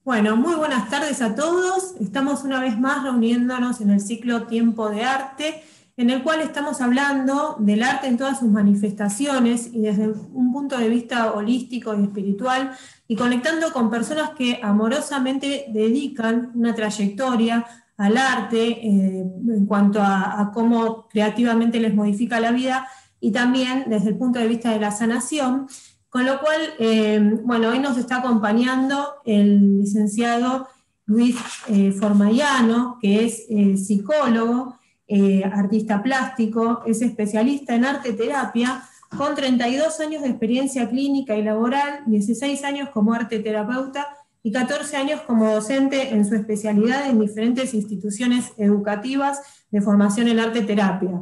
Bueno, muy buenas tardes a todos. Estamos una vez más reuniéndonos en el ciclo Tiempo de Arte, en el cual estamos hablando del arte en todas sus manifestaciones y desde un punto de vista holístico y espiritual, y conectando con personas que amorosamente dedican una trayectoria al arte en cuanto a cómo creativamente les modifica la vida y también desde el punto de vista de la sanación. Con lo cual, bueno, hoy nos está acompañando el licenciado Luis Formayano, que es psicólogo, artista plástico, es especialista en arte terapia, con 32 años de experiencia clínica y laboral, 16 años como arte terapeuta y 14 años como docente en su especialidad en diferentes instituciones educativas de formación en arte terapia.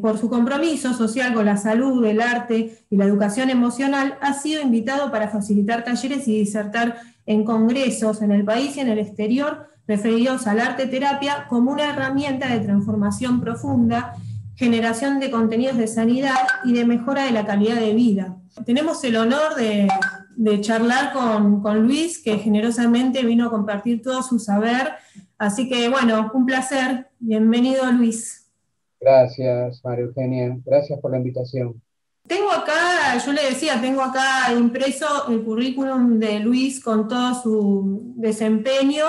Por su compromiso social con la salud, el arte y la educación emocional, ha sido invitado para facilitar talleres y disertar en congresos en el país y en el exterior referidos al arte terapia como una herramienta de transformación profunda, generación de contenidos de sanidad y de mejora de la calidad de vida. Tenemos el honor de charlar con Luis, que generosamente vino a compartir todo su saber. Así que, bueno, un placer. Bienvenido, Luis. Gracias, María Eugenia. Gracias por la invitación. Tengo acá, yo le decía, tengo acá impreso el currículum de Luis con todo su desempeño.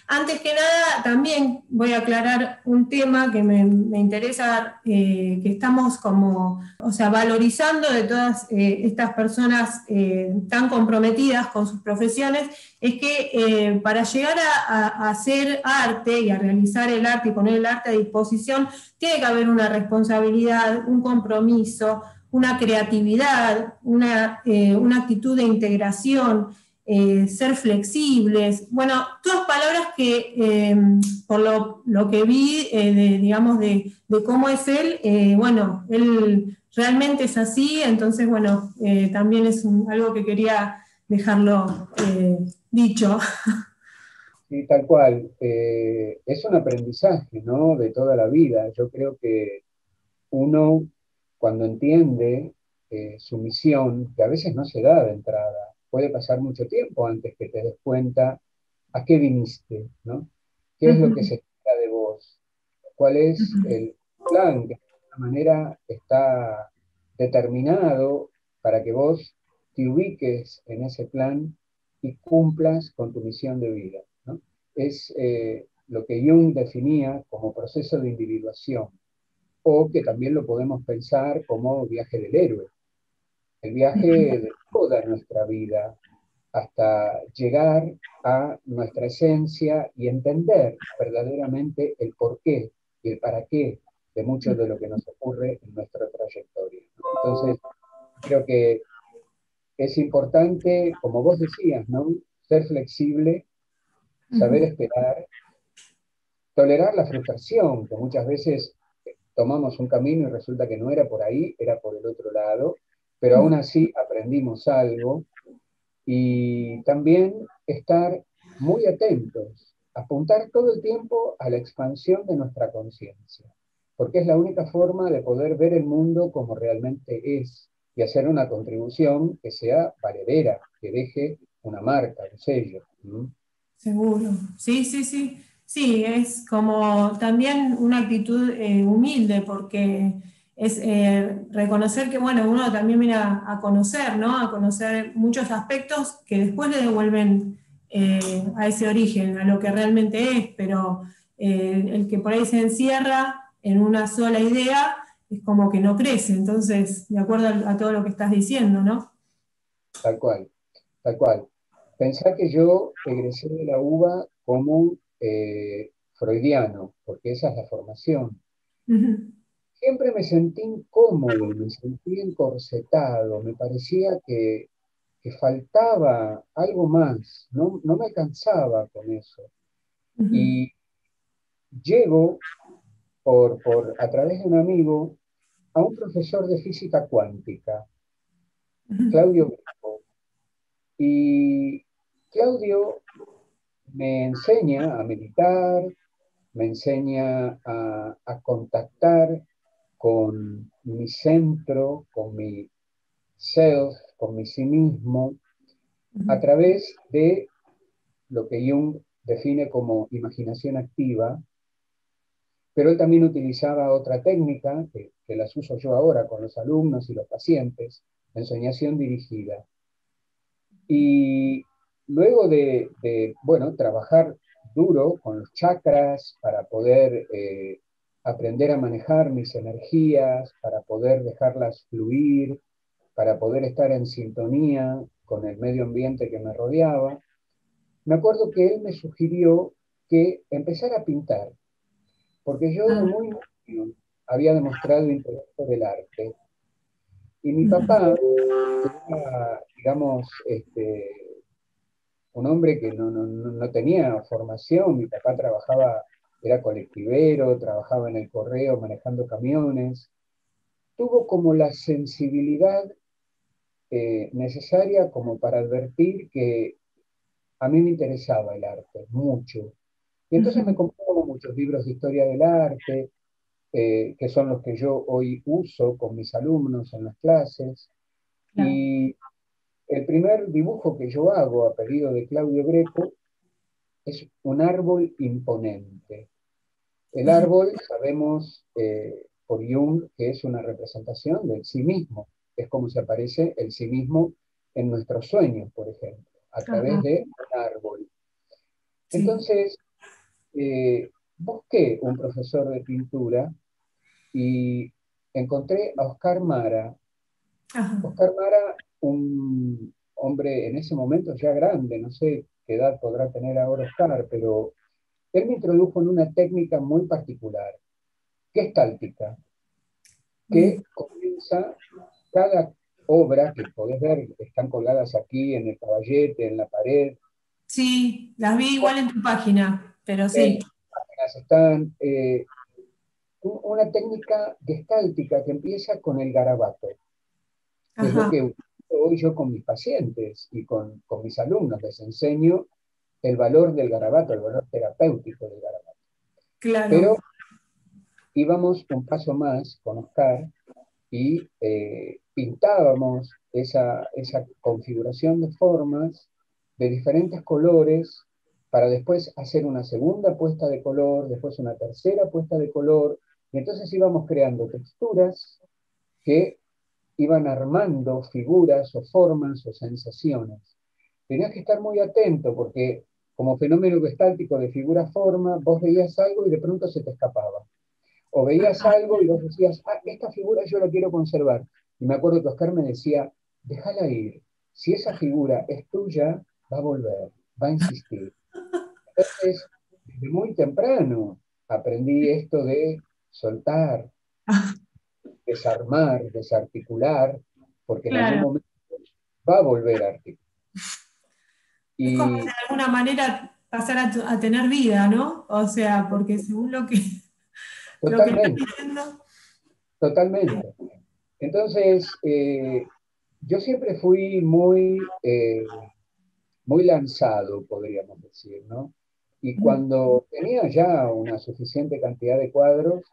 Antes que nada, también voy a aclarar un tema que me interesa, que estamos como, o sea, valorizando de todas estas personas tan comprometidas con sus profesiones, es que para llegar a hacer arte y a realizar el arte y poner el arte a disposición, tiene que haber una responsabilidad, un compromiso, una creatividad, una actitud de integración, ser flexibles. Bueno, todas palabras que, por lo que vi, digamos, de cómo es él, bueno, él realmente es así, entonces, bueno, también es algo que quería dejarlo dicho. Sí, tal cual. Es un aprendizaje, ¿no? De toda la vida. Yo creo que uno, cuando entiende su misión, que a veces no se da de entrada, puede pasar mucho tiempo antes que te des cuenta a qué viniste, ¿no? ¿Qué es lo que se espera de vos? ¿Cuál es el plan que de alguna manera está determinado para que vos te ubiques en ese plan y cumplas con tu misión de vida, ¿no? Es lo que Jung definía como proceso de individuación, o que también lo podemos pensar como viaje del héroe, el viaje de toda nuestra vida hasta llegar a nuestra esencia y entender verdaderamente el porqué y el para qué de mucho de lo que nos ocurre en nuestra trayectoria. Entonces, creo que es importante, como vos decías, ¿no? Ser flexible, saber esperar, tolerar la frustración, que muchas veces tomamos un camino y resulta que no era por ahí, era por el otro lado, pero aún así aprendimos algo. Y también estar muy atentos, apuntar todo el tiempo a la expansión de nuestra conciencia, porque es la única forma de poder ver el mundo como realmente es y hacer una contribución que sea valedera, que deje una marca, un sello. ¿Mm? Seguro, sí, sí, sí. Sí, es como también una actitud humilde, porque es reconocer que, bueno, uno también viene a conocer, ¿no? A conocer muchos aspectos que después le devuelven a ese origen, a lo que realmente es, pero el que por ahí se encierra en una sola idea es como que no crece, entonces, de acuerdo a todo lo que estás diciendo, ¿no? Tal cual, tal cual. Pensá que yo egresé de la UBA como freudiano, porque esa es la formación. Ujú, Siempre me sentí incómodo, me sentí encorsetado, me parecía que faltaba algo más, no me alcanzaba con eso. ujú, Y llego a través de un amigo a un profesor de física cuántica, ujú, Claudio Brito. Y Claudio me enseña a meditar, me enseña a contactar con mi centro, con mi self, con mi sí mismo, a ujú. través de lo que Jung define como imaginación activa, pero él también utilizaba otra técnica, que las uso yo ahora con los alumnos y los pacientes, ensoñación dirigida. Y luego bueno, trabajar duro con los chakras para poder aprender a manejar mis energías, para poder dejarlas fluir, para poder estar en sintonía con el medio ambiente que me rodeaba, me acuerdo que él me sugirió que empezara a pintar, porque yo de Ah, muy niño había demostrado interés por el arte. Y mi ujú. papá, que era, digamos, un hombre que no tenía formación, mi papá trabajaba, era colectivero, trabajaba en el correo manejando camiones, tuvo como la sensibilidad necesaria como para advertir que a mí me interesaba el arte, mucho. Y entonces me Ujú. compró muchos libros de historia del arte, que son los que yo hoy uso con mis alumnos en las clases. Claro. Y el primer dibujo que yo hago a pedido de Claudio Greco es un árbol imponente. El árbol, sabemos por Jung, que es una representación del sí mismo. Es como se aparece el sí mismo en nuestros sueños, por ejemplo, a través Ajá, de un árbol. sí. Entonces, busqué un profesor de pintura y encontré a Oscar Mara. Ajá. Oscar Mara, un hombre en ese momento ya grande, no sé qué edad podrá tener ahora Oscar, pero él me introdujo en una técnica muy particular, gestáltica, Bien. que comienza cada obra que podés ver, están colgadas aquí en el caballete, en la pared, Sí, las vi igual en tu página, pero en sí. páginas están, una técnica gestáltica que empieza con el garabato, que es lo Ajá, que utilizo hoy yo con mis pacientes y con mis alumnos. Les enseño el valor del garabato, el valor terapéutico del garabato. claro. Pero íbamos un paso más con Oscar y pintábamos esa configuración de formas de diferentes colores para después hacer una segunda puesta de color, después una tercera puesta de color, y entonces íbamos creando texturas que iban armando figuras o formas o sensaciones. Tenías que estar muy atento porque como fenómeno gestáltico de figura-forma, vos veías algo y de pronto se te escapaba. O veías algo y vos decías, ah, esta figura yo la quiero conservar. Y me acuerdo que Oscar me decía, déjala ir. Si esa figura es tuya, va a volver, va a insistir. Entonces, desde muy temprano aprendí esto de soltar, desarmar, desarticular, porque en algún Claro. momento va a volver a articular. Es como de Y alguna manera pasar a tener vida, ¿no? O sea, porque según lo que estás totalmente, diciendo. totalmente. Entonces, yo siempre fui muy lanzado, podríamos decir, ¿no? Y cuando tenía ya una suficiente cantidad de cuadros,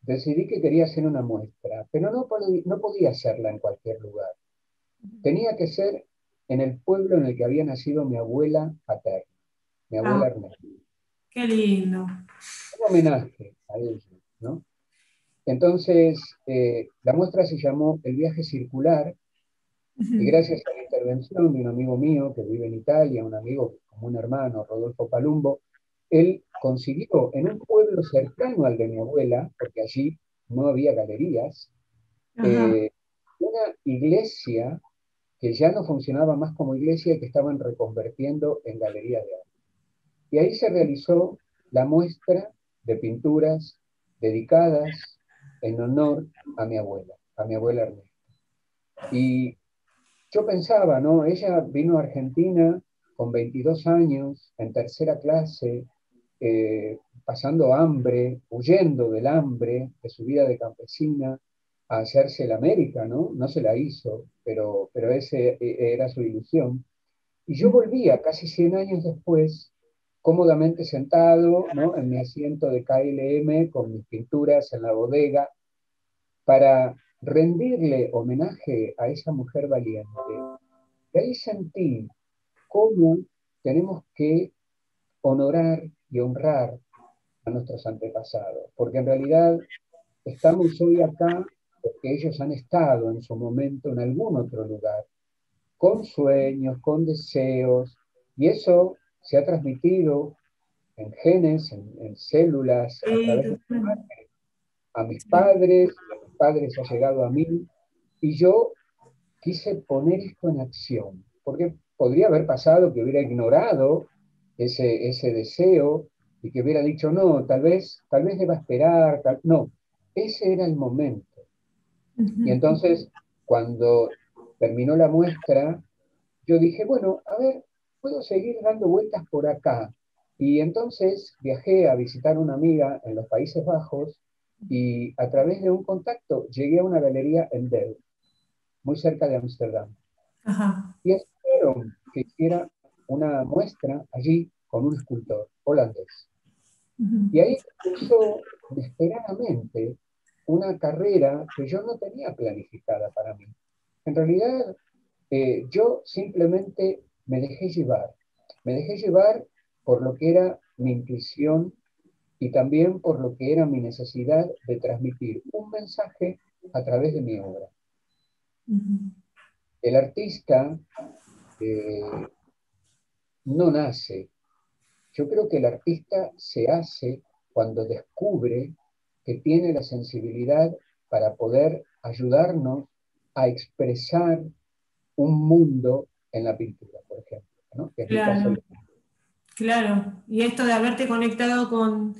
decidí que quería hacer una muestra, pero no podía hacerla en cualquier lugar. Tenía que ser en el pueblo en el que había nacido mi abuela paterna, mi Ah, abuela Ernestina. qué lindo. Un homenaje a ella, ¿no? Entonces, la muestra se llamó El viaje circular y gracias a la intervención de un amigo mío que vive en Italia, un amigo como un hermano, Rodolfo Palumbo, él consiguió en un pueblo cercano al de mi abuela, porque allí no había galerías, Ajá, eh, una iglesia que ya no funcionaba más como iglesia y que estaban reconvertiendo en galería de arte. Y ahí se realizó la muestra de pinturas dedicadas en honor a mi abuela Ernesto. Y yo pensaba, ¿no? Ella vino a Argentina con 22 años, en tercera clase, pasando hambre, huyendo del hambre, de su vida de campesina, a hacerse el América, ¿no? No se la hizo, pero ese era su ilusión. Y yo volvía casi 100 años después, cómodamente sentado, ¿no? En mi asiento de KLM, con mis pinturas en la bodega, para rendirle homenaje a esa mujer valiente. Y ahí sentí cómo tenemos que honorar y honrar a nuestros antepasados, porque en realidad estamos hoy acá porque ellos han estado en su momento en algún otro lugar, con sueños, con deseos, y eso se ha transmitido en genes, en células, a Sí, través de totalmente. a mis Sí. padres, y a mis padres ha llegado a mí, y yo quise poner esto en acción, porque podría haber pasado que hubiera ignorado ese deseo y que hubiera dicho, no, tal vez deba esperar, no, ese era el momento. Y Ujú. entonces, cuando terminó la muestra, yo dije, bueno, a ver, puedo seguir dando vueltas por acá. Y entonces viajé a visitar una amiga en los Países Bajos y a través de un contacto llegué a una galería en Delft, muy cerca de Ámsterdam. Ajá. Y esperaron que hiciera una muestra allí con un escultor holandés. Y Ujú. ahí comenzó inesperadamente una carrera que yo no tenía planificada para mí. En realidad, yo simplemente me dejé llevar por lo que era mi intuición y también por lo que era mi necesidad de transmitir un mensaje a través de mi obra. Ujú. El artista eh, no nace. Yo creo que el artista se hace cuando descubre que tiene la sensibilidad para poder ayudarnos a expresar un mundo en la pintura, por ejemplo, ¿no? Que es mi caso. Claro. Claro, y esto de haberte conectado con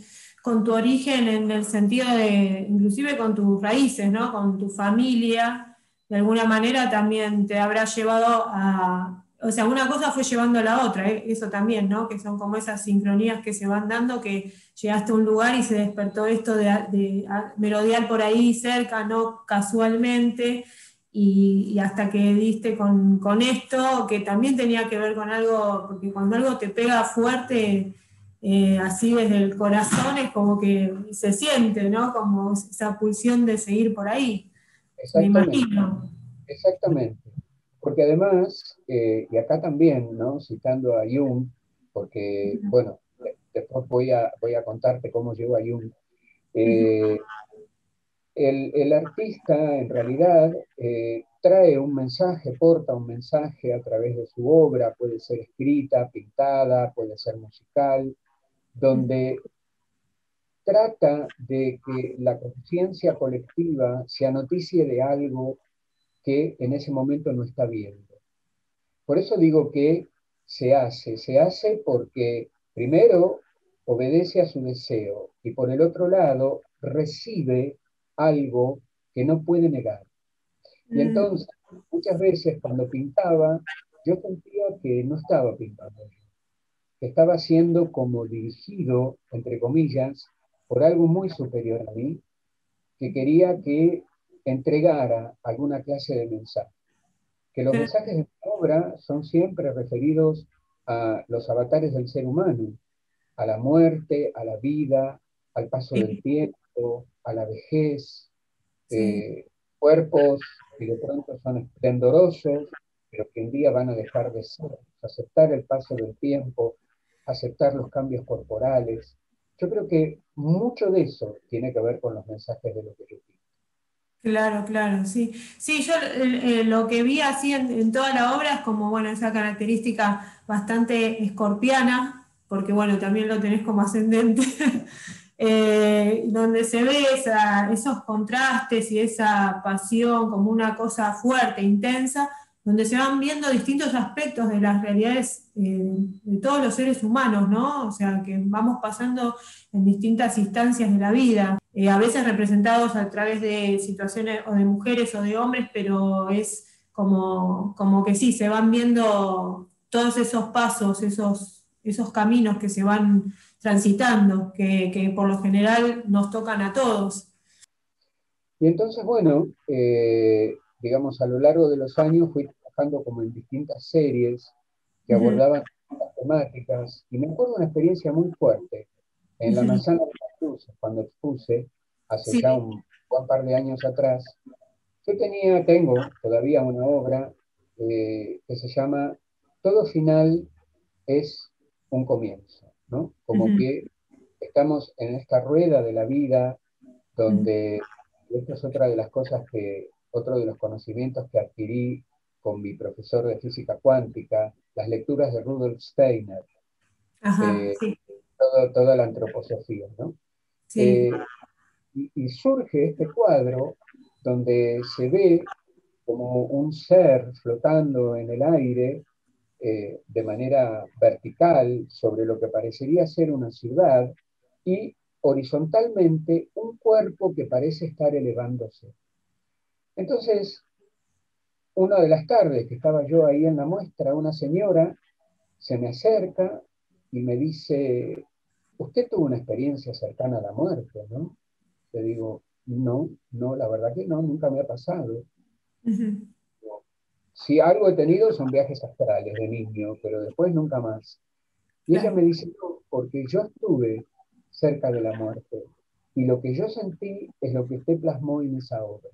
tu origen en el sentido de, inclusive con tus raíces, ¿no? Con tu familia, de alguna manera también te habrá llevado a, o sea, una cosa fue llevando a la otra, ¿eh? Eso también, ¿no? Que son como esas sincronías que se van dando, que llegaste a un lugar y se despertó esto de merodear por ahí cerca, ¿no? Casualmente y hasta que diste con esto, que también tenía que ver con algo, porque cuando algo te pega fuerte, así desde el corazón, es como que se siente, ¿no? Como esa pulsión de seguir por ahí, me Exactamente, imagino. exactamente. Porque además, y acá también, ¿no? Citando a Jung, porque, bueno, después voy a contarte cómo llegó a Jung. Eh, el artista en realidad trae un mensaje, porta un mensaje a través de su obra, puede ser escrita, pintada, puede ser musical, donde trata de que la conciencia colectiva se anoticie de algo que en ese momento no está viendo. Por eso digo que se hace porque primero obedece a su deseo y por el otro lado recibe algo que no puede negar. Y Mm, entonces, muchas veces cuando pintaba, yo sentía que no estaba pintando yo, que estaba siendo como dirigido, entre comillas, por algo muy superior a mí, que quería que entregara alguna clase de mensaje. Que los claro, mensajes de mi obra son siempre referidos a los avatares del ser humano, a la muerte, a la vida, al paso del sí, tiempo, a la vejez, sí. cuerpos que de pronto son esplendorosos, pero que un día van a dejar de ser, aceptar el paso del tiempo, aceptar los cambios corporales. Yo creo que mucho de eso tiene que ver con los mensajes de lo que yo pido. Claro, claro, sí. Sí, yo lo que vi así en toda la obra es como, bueno, esa característica bastante escorpiana, porque bueno, también lo tenés como ascendente, donde se ve esos contrastes y esa pasión como una cosa fuerte, intensa, donde se van viendo distintos aspectos de las realidades de todos los seres humanos, ¿no? O sea, que vamos pasando en distintas instancias de la vida, a veces representados a través de situaciones o de mujeres o de hombres, pero es como que sí, se van viendo todos esos pasos, esos caminos que se van transitando, que por lo general nos tocan a todos. Y entonces, bueno, digamos, a lo largo de los años fui trabajando como en distintas series que Ujú, abordaban distintas temáticas, y me acuerdo una experiencia muy fuerte en la ujú. Manzana de las Luces, cuando expuse, hace Sí, ya un buen par de años atrás. Tengo todavía una obra que se llama Todo final es un comienzo, ¿no? Como Ujú, que estamos en esta rueda de la vida ujú. donde, y esto es otra de las cosas otro de los conocimientos que adquirí con mi profesor de física cuántica, las lecturas de Rudolf Steiner, Ajá, eh, sí, toda la antroposofía, ¿no? sí, Eh, y surge este cuadro donde se ve como un ser flotando en el aire de manera vertical sobre lo que parecería ser una ciudad y horizontalmente un cuerpo que parece estar elevándose. Entonces, una de las tardes que estaba yo ahí en la muestra, una señora se me acerca y me dice, usted tuvo una experiencia cercana a la muerte, ¿no? Le digo, no, no, la verdad que no, nunca me ha pasado. ujú, Si algo he tenido son viajes astrales de niño, pero después nunca más. Y ella claro. me dice, no, porque yo estuve cerca de la muerte y lo que yo sentí es lo que usted plasmó en esa obra.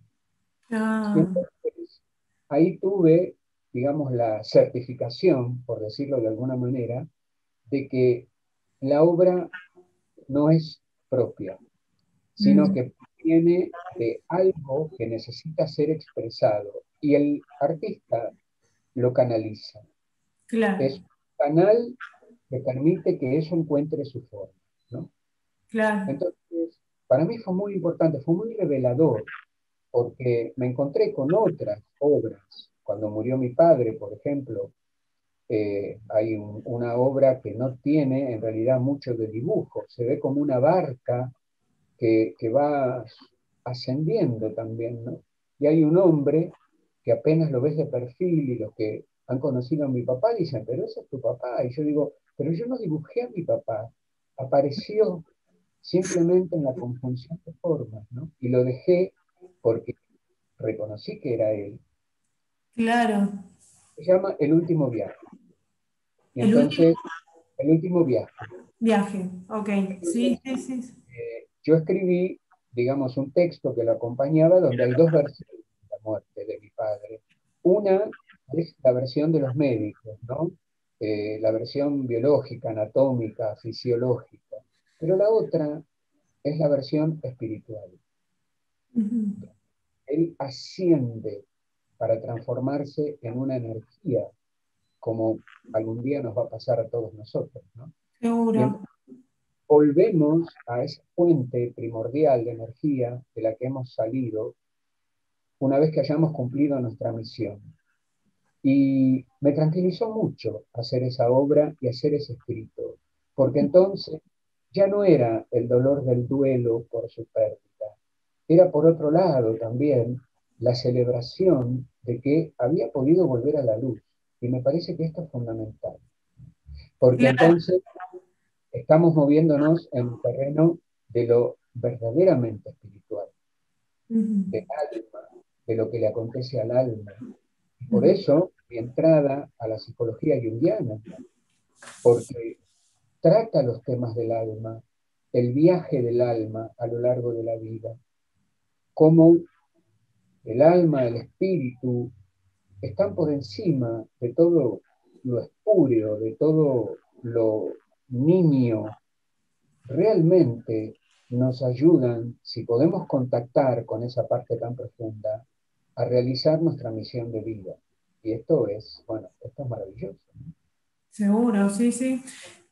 Y Ah, entonces ahí tuve, digamos, la certificación, por decirlo de alguna manera, de que la obra no es propia, sino mm, que viene de algo que necesita ser expresado y el artista lo canaliza. claro, Es un canal que permite que eso encuentre su forma, ¿no? claro. Entonces, para mí fue muy importante, fue muy revelador, porque me encontré con otras obras. Cuando murió mi padre, por ejemplo, hay una obra que no tiene en realidad mucho de dibujo, se ve como una barca que va ascendiendo también, ¿no? Y hay un hombre que apenas lo ves de perfil y los que han conocido a mi papá dicen, pero ese es tu papá. Y yo digo, pero yo no dibujé a mi papá, apareció simplemente en la conjunción de formas, ¿no? Y lo dejé porque reconocí que era él. Claro. Se llama El último viaje. Y El último entonces, El último viaje. viaje, ok. Sí, Entonces, sí, sí. yo escribí, digamos, un texto que lo acompañaba donde hay dos versiones de la muerte de mi padre. Una es la versión de los médicos, ¿no? La versión biológica, anatómica, fisiológica. Pero la otra es la versión espiritual. Ujú. Él asciende para transformarse en una energía, como algún día nos va a pasar a todos nosotros, ¿no? Y Seguro. entonces volvemos a esa fuente primordial de energía de la que hemos salido una vez que hayamos cumplido nuestra misión. Y me tranquilizó mucho hacer esa obra y hacer ese escrito, porque entonces ya no era el dolor del duelo por su pérdida, era por otro lado también la celebración de que había podido volver a la luz. Y me parece que esto es fundamental, porque Claro. entonces estamos moviéndonos en un terreno de lo verdaderamente espiritual, Ujú, del alma, de lo que le acontece al alma. Y por ujú. eso mi entrada a la psicología junguiana, porque trata los temas del alma, el viaje del alma a lo largo de la vida, cómo el alma, el espíritu, están por encima de todo lo espúreo, de todo lo nimio, realmente nos ayudan, si podemos contactar con esa parte tan profunda, a realizar nuestra misión de vida. Y esto es, bueno, esto es maravilloso. Seguro, sí, sí.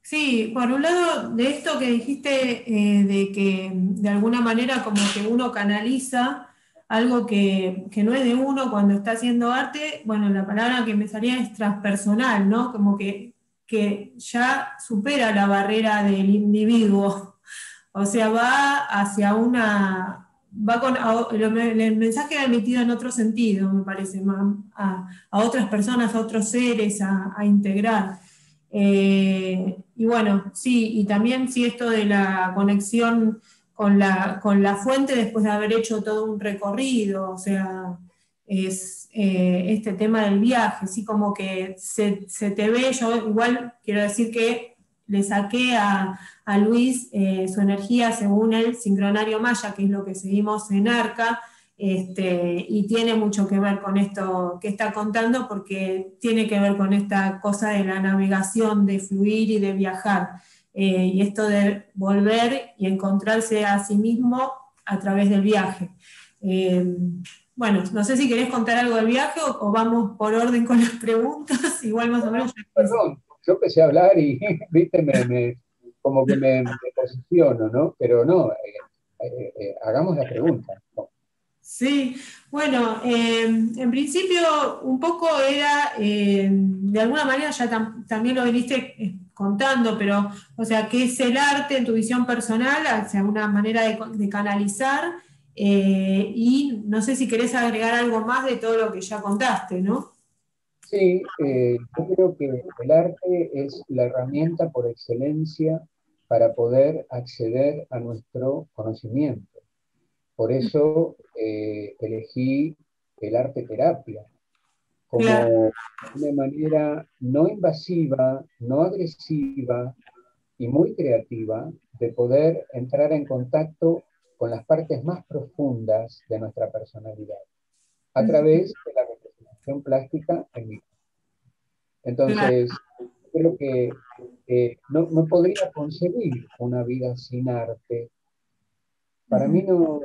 Sí, por un lado, de esto que dijiste, de que de alguna manera como que uno canaliza algo que no es de uno cuando está haciendo arte, bueno, la palabra que me salía es transpersonal, ¿no? Como que ya supera la barrera del individuo. O sea, va hacia una, va con, el mensaje va emitido en otro sentido, me parece, a otras personas, a otros seres, a integrar. Y bueno, sí, y también sí esto de la conexión con la fuente después de haber hecho todo un recorrido, o sea, es este tema del viaje, sí, como que se te ve, yo igual quiero decir que le saqué a Luis su energía según el sincronario maya, que es lo que seguimos en Arca, y tiene mucho que ver con esto que está contando, porque tiene que ver con esta cosa de la navegación, de fluir y de viajar, y esto de volver y encontrarse a sí mismo a través del viaje. Bueno, no sé si querés contar algo del viaje o vamos por orden con las preguntas, igual más o menos. Perdón, yo empecé a hablar y, viste, como que me posiciono, ¿no? Pero no, hagamos la pregunta. ¿No? Sí, bueno, en principio un poco era, de alguna manera ya también lo viniste contando, pero, o sea, ¿qué es el arte en tu visión personal? O sea, una manera de canalizar, y no sé si querés agregar algo más de todo lo que ya contaste, ¿no? Sí, yo creo que el arte es la herramienta por excelencia para poder acceder a nuestro conocimiento. Por eso elegí el arte terapia Claro. como una manera no invasiva, no agresiva y muy creativa de poder entrar en contacto con las partes más profundas de nuestra personalidad a través de la representación plástica en mi. Claro. Entonces, creo que no podría concebir una vida sin arte. Para mí no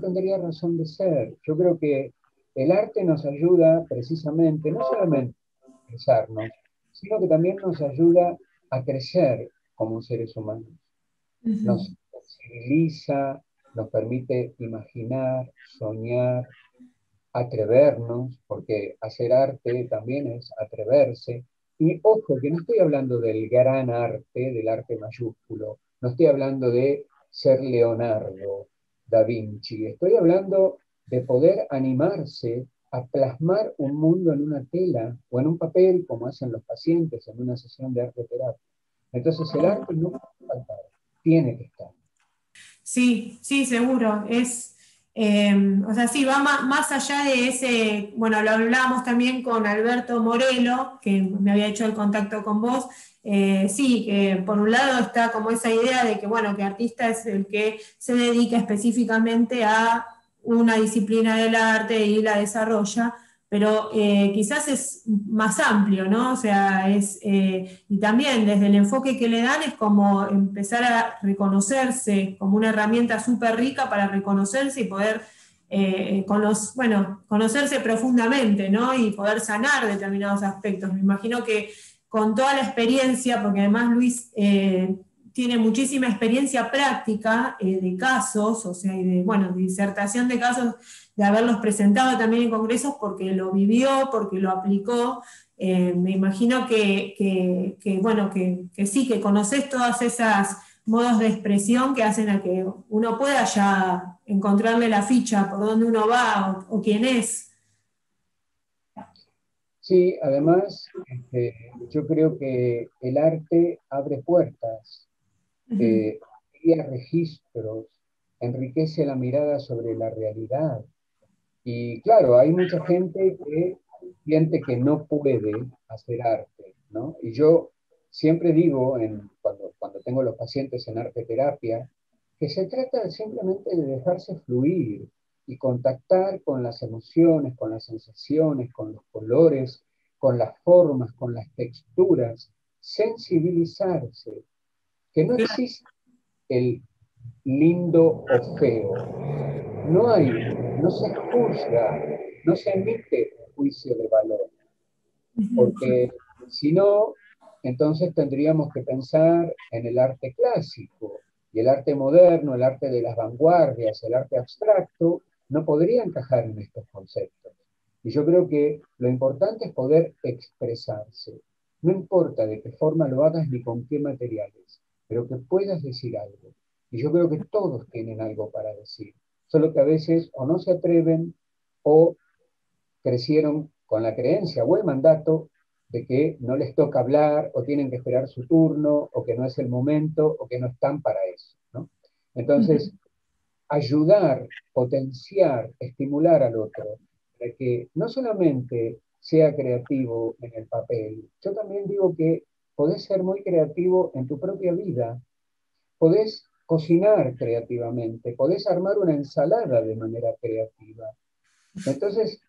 tendría razón de ser. Yo creo que el arte nos ayuda precisamente, no solamente a expresarnos, sino que también nos ayuda a crecer como seres humanos. Nos sensibiliza, nos permite imaginar, soñar, atrevernos, porque hacer arte también es atreverse. Y ojo, que no estoy hablando del gran arte, del arte mayúsculo, no estoy hablando de ser Leonardo da Vinci, estoy hablando de poder animarse a plasmar un mundo en una tela o en un papel, como hacen los pacientes en una sesión de arte terapia. Entonces el arte no puede faltar, tiene que estar. Sí, sí, seguro. O sea, sí, va más allá de ese, bueno, lo hablábamos también con Alberto Morelo, que me había hecho el contacto con vos. Sí, que por un lado está como esa idea de que, bueno, que artista es el que se dedica específicamente a una disciplina del arte y la desarrolla, pero quizás es más amplio, ¿no? O sea, y también desde el enfoque que le dan es como empezar a reconocerse como una herramienta súper rica para reconocerse y poder, bueno, conocerse profundamente, ¿no? Y poder sanar determinados aspectos. Me imagino que con toda la experiencia, porque además Luis tiene muchísima experiencia práctica de casos, o sea, y de, bueno, de disertación de casos, de haberlos presentado también en congresos porque lo vivió, porque lo aplicó. Me imagino bueno, que sí, que conoces todas esas modos de expresión que hacen a que uno pueda ya encontrarle la ficha por dónde uno va o quién es. Sí, además, yo creo que el arte abre puertas, crea registros, enriquece la mirada sobre la realidad. Y claro, hay mucha gente que siente que no puede hacer arte, ¿no? Y yo siempre digo, cuando tengo los pacientes en arte terapia, que se trata simplemente de dejarse fluir y contactar con las emociones, con las sensaciones, con los colores, con las formas, con las texturas, sensibilizarse, que no existe el lindo o feo, no se juzga, no se emite un juicio de valor, porque si no, entonces tendríamos que pensar en el arte clásico y el arte moderno, el arte de las vanguardias, el arte abstracto, no podría encajar en estos conceptos. Y yo creo que lo importante es poder expresarse. No importa de qué forma lo hagas ni con qué materiales, pero que puedas decir algo. Y yo creo que todos tienen algo para decir, solo que a veces o no se atreven o crecieron con la creencia o el mandato de que no les toca hablar o tienen que esperar su turno o que no es el momento o que no están para eso, ¿no? Entonces, ayudar, potenciar, estimular al otro para que no solamente sea creativo en el papel, yo también digo que podés ser muy creativo en tu propia vida, podés cocinar creativamente, podés armar una ensalada de manera creativa. Entonces,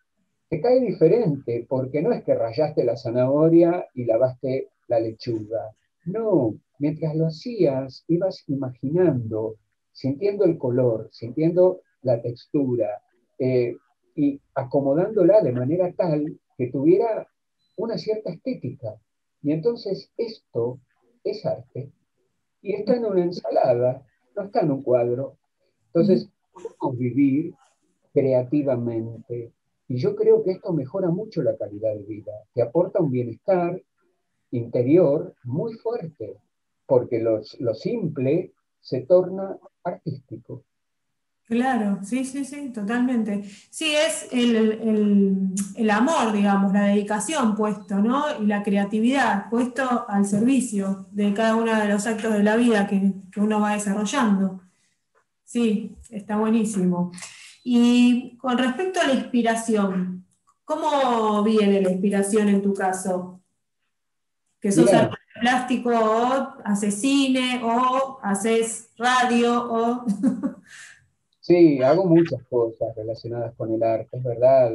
te cae diferente, porque no es que rayaste la zanahoria y lavaste la lechuga. No, mientras lo hacías, ibas imaginando, sintiendo el color, sintiendo la textura, eh, y acomodándola de manera tal que tuviera una cierta estética. Y entonces esto es arte. Y está en una ensalada, no está en un cuadro. Ujú. Entonces, podemos vivir creativamente. Y yo creo que esto mejora mucho la calidad de vida, que aporta un bienestar interior muy fuerte, porque lo simple se torna artístico. Claro, sí, sí, sí, totalmente. Sí, es el amor, digamos, la dedicación puesto, ¿no? Y la creatividad puesto al servicio de cada uno de los actos de la vida que uno va desarrollando. Sí, está buenísimo. Y con respecto a la inspiración, ¿cómo viene la inspiración en tu caso? ¿Que sos Mira, artista plástico o haces cine o haces radio o... sí, hago muchas cosas relacionadas con el arte, es verdad.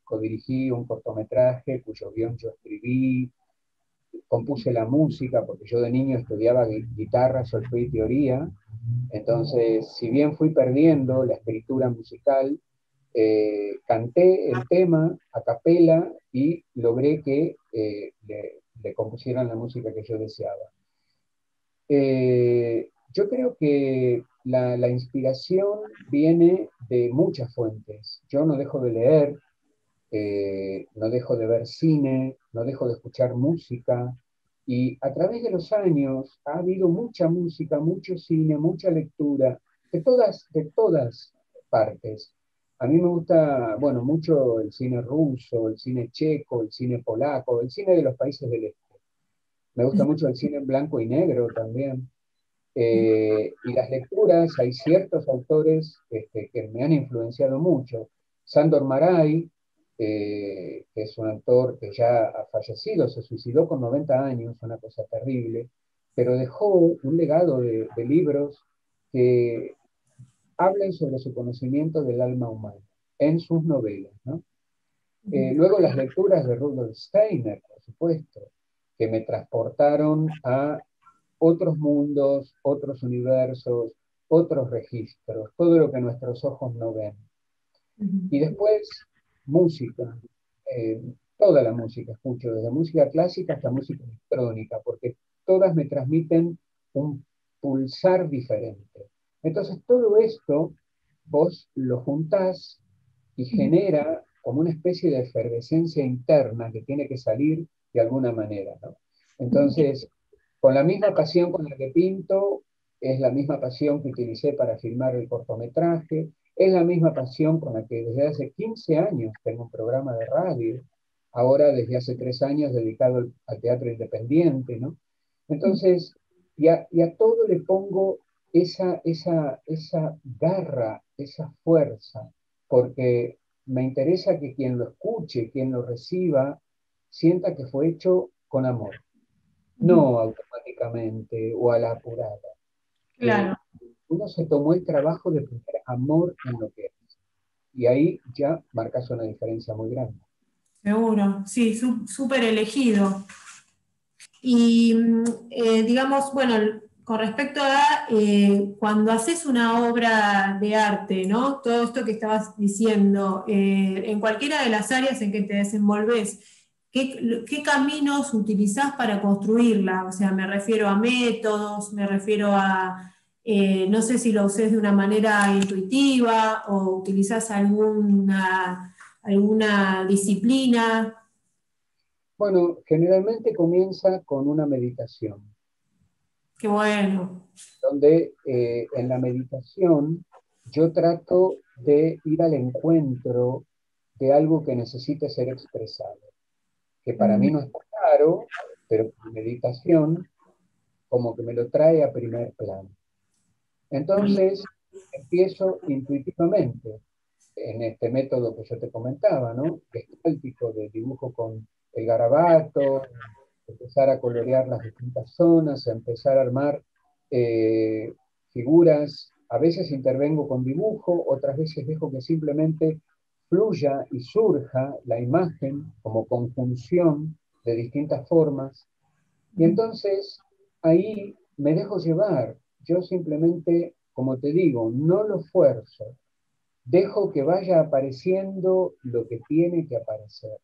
Codirigí un cortometraje cuyo guión yo escribí, compuse la música, porque yo de niño estudiaba guitarra, solfeo y teoría. Entonces, si bien fui perdiendo la escritura musical, canté el tema a capela y logré que le compusieran la música que yo deseaba. Yo creo que la inspiración viene de muchas fuentes. Yo no dejo de leer, no dejo de ver cine, no dejo de escuchar música. Y a través de los años ha habido mucha música, mucho cine, mucha lectura, de todas partes. A mí me gusta, bueno, mucho el cine ruso, el cine checo, el cine polaco, el cine de los países del este. Me gusta mucho el cine en blanco y negro también. Y las lecturas, hay ciertos autores que me han influenciado mucho. Sándor Márai, que es un autor que ya ha fallecido, se suicidó con 90 años, una cosa terrible, pero dejó un legado de libros que hablan sobre su conocimiento del alma humana en sus novelas, ¿no? Luego las lecturas de Rudolf Steiner, por supuesto, que me transportaron a otros mundos, otros universos, otros registros, todo lo que nuestros ojos no ven. Y después, música, eh, toda la música escucho, desde música clásica hasta música electrónica, porque todas me transmiten un pulsar diferente. Entonces, todo esto vos lo juntás y genera como una especie de efervescencia interna que tiene que salir de alguna manera, ¿no? Entonces, con la misma pasión con la que pinto, es la misma pasión que utilicé para filmar el cortometraje, es la misma pasión con la que desde hace 15 años tengo un programa de radio, ahora desde hace 3 años dedicado al teatro independiente, ¿no? Entonces, y a todo le pongo esa garra, esa fuerza, porque me interesa que quien lo escuche, quien lo reciba, sienta que fue hecho con amor, no automáticamente o a la apurada, que Claro, uno se tomó el trabajo de poner amor en lo que es. Y ahí ya marcas una diferencia muy grande. seguro, sí, súper elegido. Y digamos, bueno, con respecto a cuando haces una obra de arte, ¿no? Todo esto que estabas diciendo, en cualquiera de las áreas en que te desenvolves, ¿qué caminos utilizás para construirla? O sea, me refiero a métodos, me refiero a, no sé si lo usás de una manera intuitiva o utilizás alguna disciplina. Bueno, generalmente comienza con una meditación, Qué bueno. donde en la meditación yo trato de ir al encuentro de algo que necesite ser expresado, que para Mm. mí no está claro, pero mi meditación como que me lo trae a primer plano. Entonces empiezo intuitivamente en este método que yo te comentaba, ¿no? Gestáltico, de dibujo con el garabato, empezar a colorear las distintas zonas, a empezar a armar eh, figuras, a veces intervengo con dibujo, otras veces dejo que simplemente fluya y surja la imagen como conjunción de distintas formas. Y entonces ahí me dejo llevar. Yo simplemente, como te digo, no lo fuerzo. Dejo que vaya apareciendo lo que tiene que aparecer,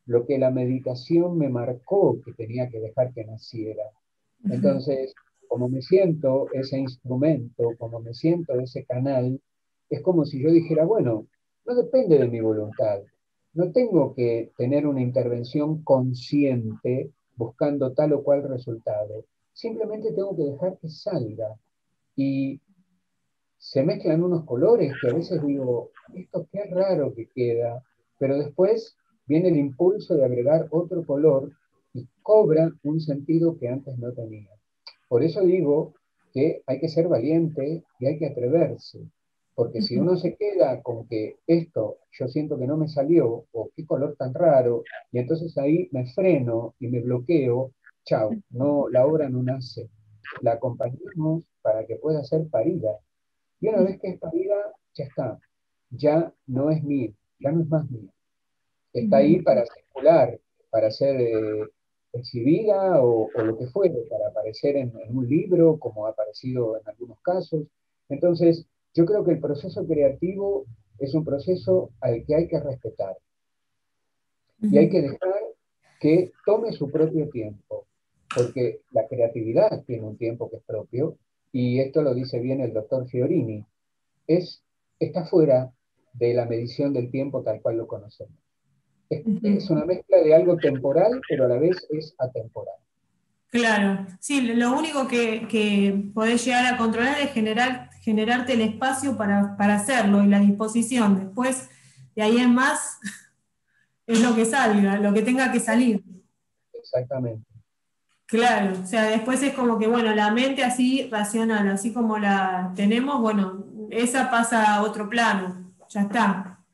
lo que la meditación me marcó que tenía que dejar que naciera. Entonces, como me siento ese instrumento, como me siento ese canal, es como si yo dijera, bueno, no depende de mi voluntad. No tengo que tener una intervención consciente buscando tal o cual resultado. Simplemente tengo que dejar que salga. Y se mezclan unos colores que a veces digo, esto qué raro que queda, pero después viene el impulso de agregar otro color y cobra un sentido que antes no tenía. Por eso digo que hay que ser valiente y hay que atreverse, porque si uno se queda con que esto yo siento que no me salió, o qué color tan raro, y entonces ahí me freno y me bloqueo, chao, no, la obra no nace. La acompañamos para que pueda ser parida. Y una vez que es parida, ya está, ya no es mía, ya no es más mía. Está ahí para circular, para ser exhibida o lo que fuere, para aparecer en un libro, como ha aparecido en algunos casos. Entonces, yo creo que el proceso creativo es un proceso al que hay que respetar y hay que dejar que tome su propio tiempo, porque la creatividad tiene un tiempo que es propio, y esto lo dice bien el doctor Fiorini, está fuera de la medición del tiempo tal cual lo conocemos. Es una mezcla de algo temporal, pero a la vez es atemporal. Claro, sí, lo único que podés llegar a controlar es generarte el espacio para hacerlo y la disposición. Después, de ahí en más, es lo que salga, lo que tenga que salir. Exactamente. Claro, o sea, después es como que, bueno, la mente así racional, así como la tenemos, bueno, esa pasa a otro plano, ya está,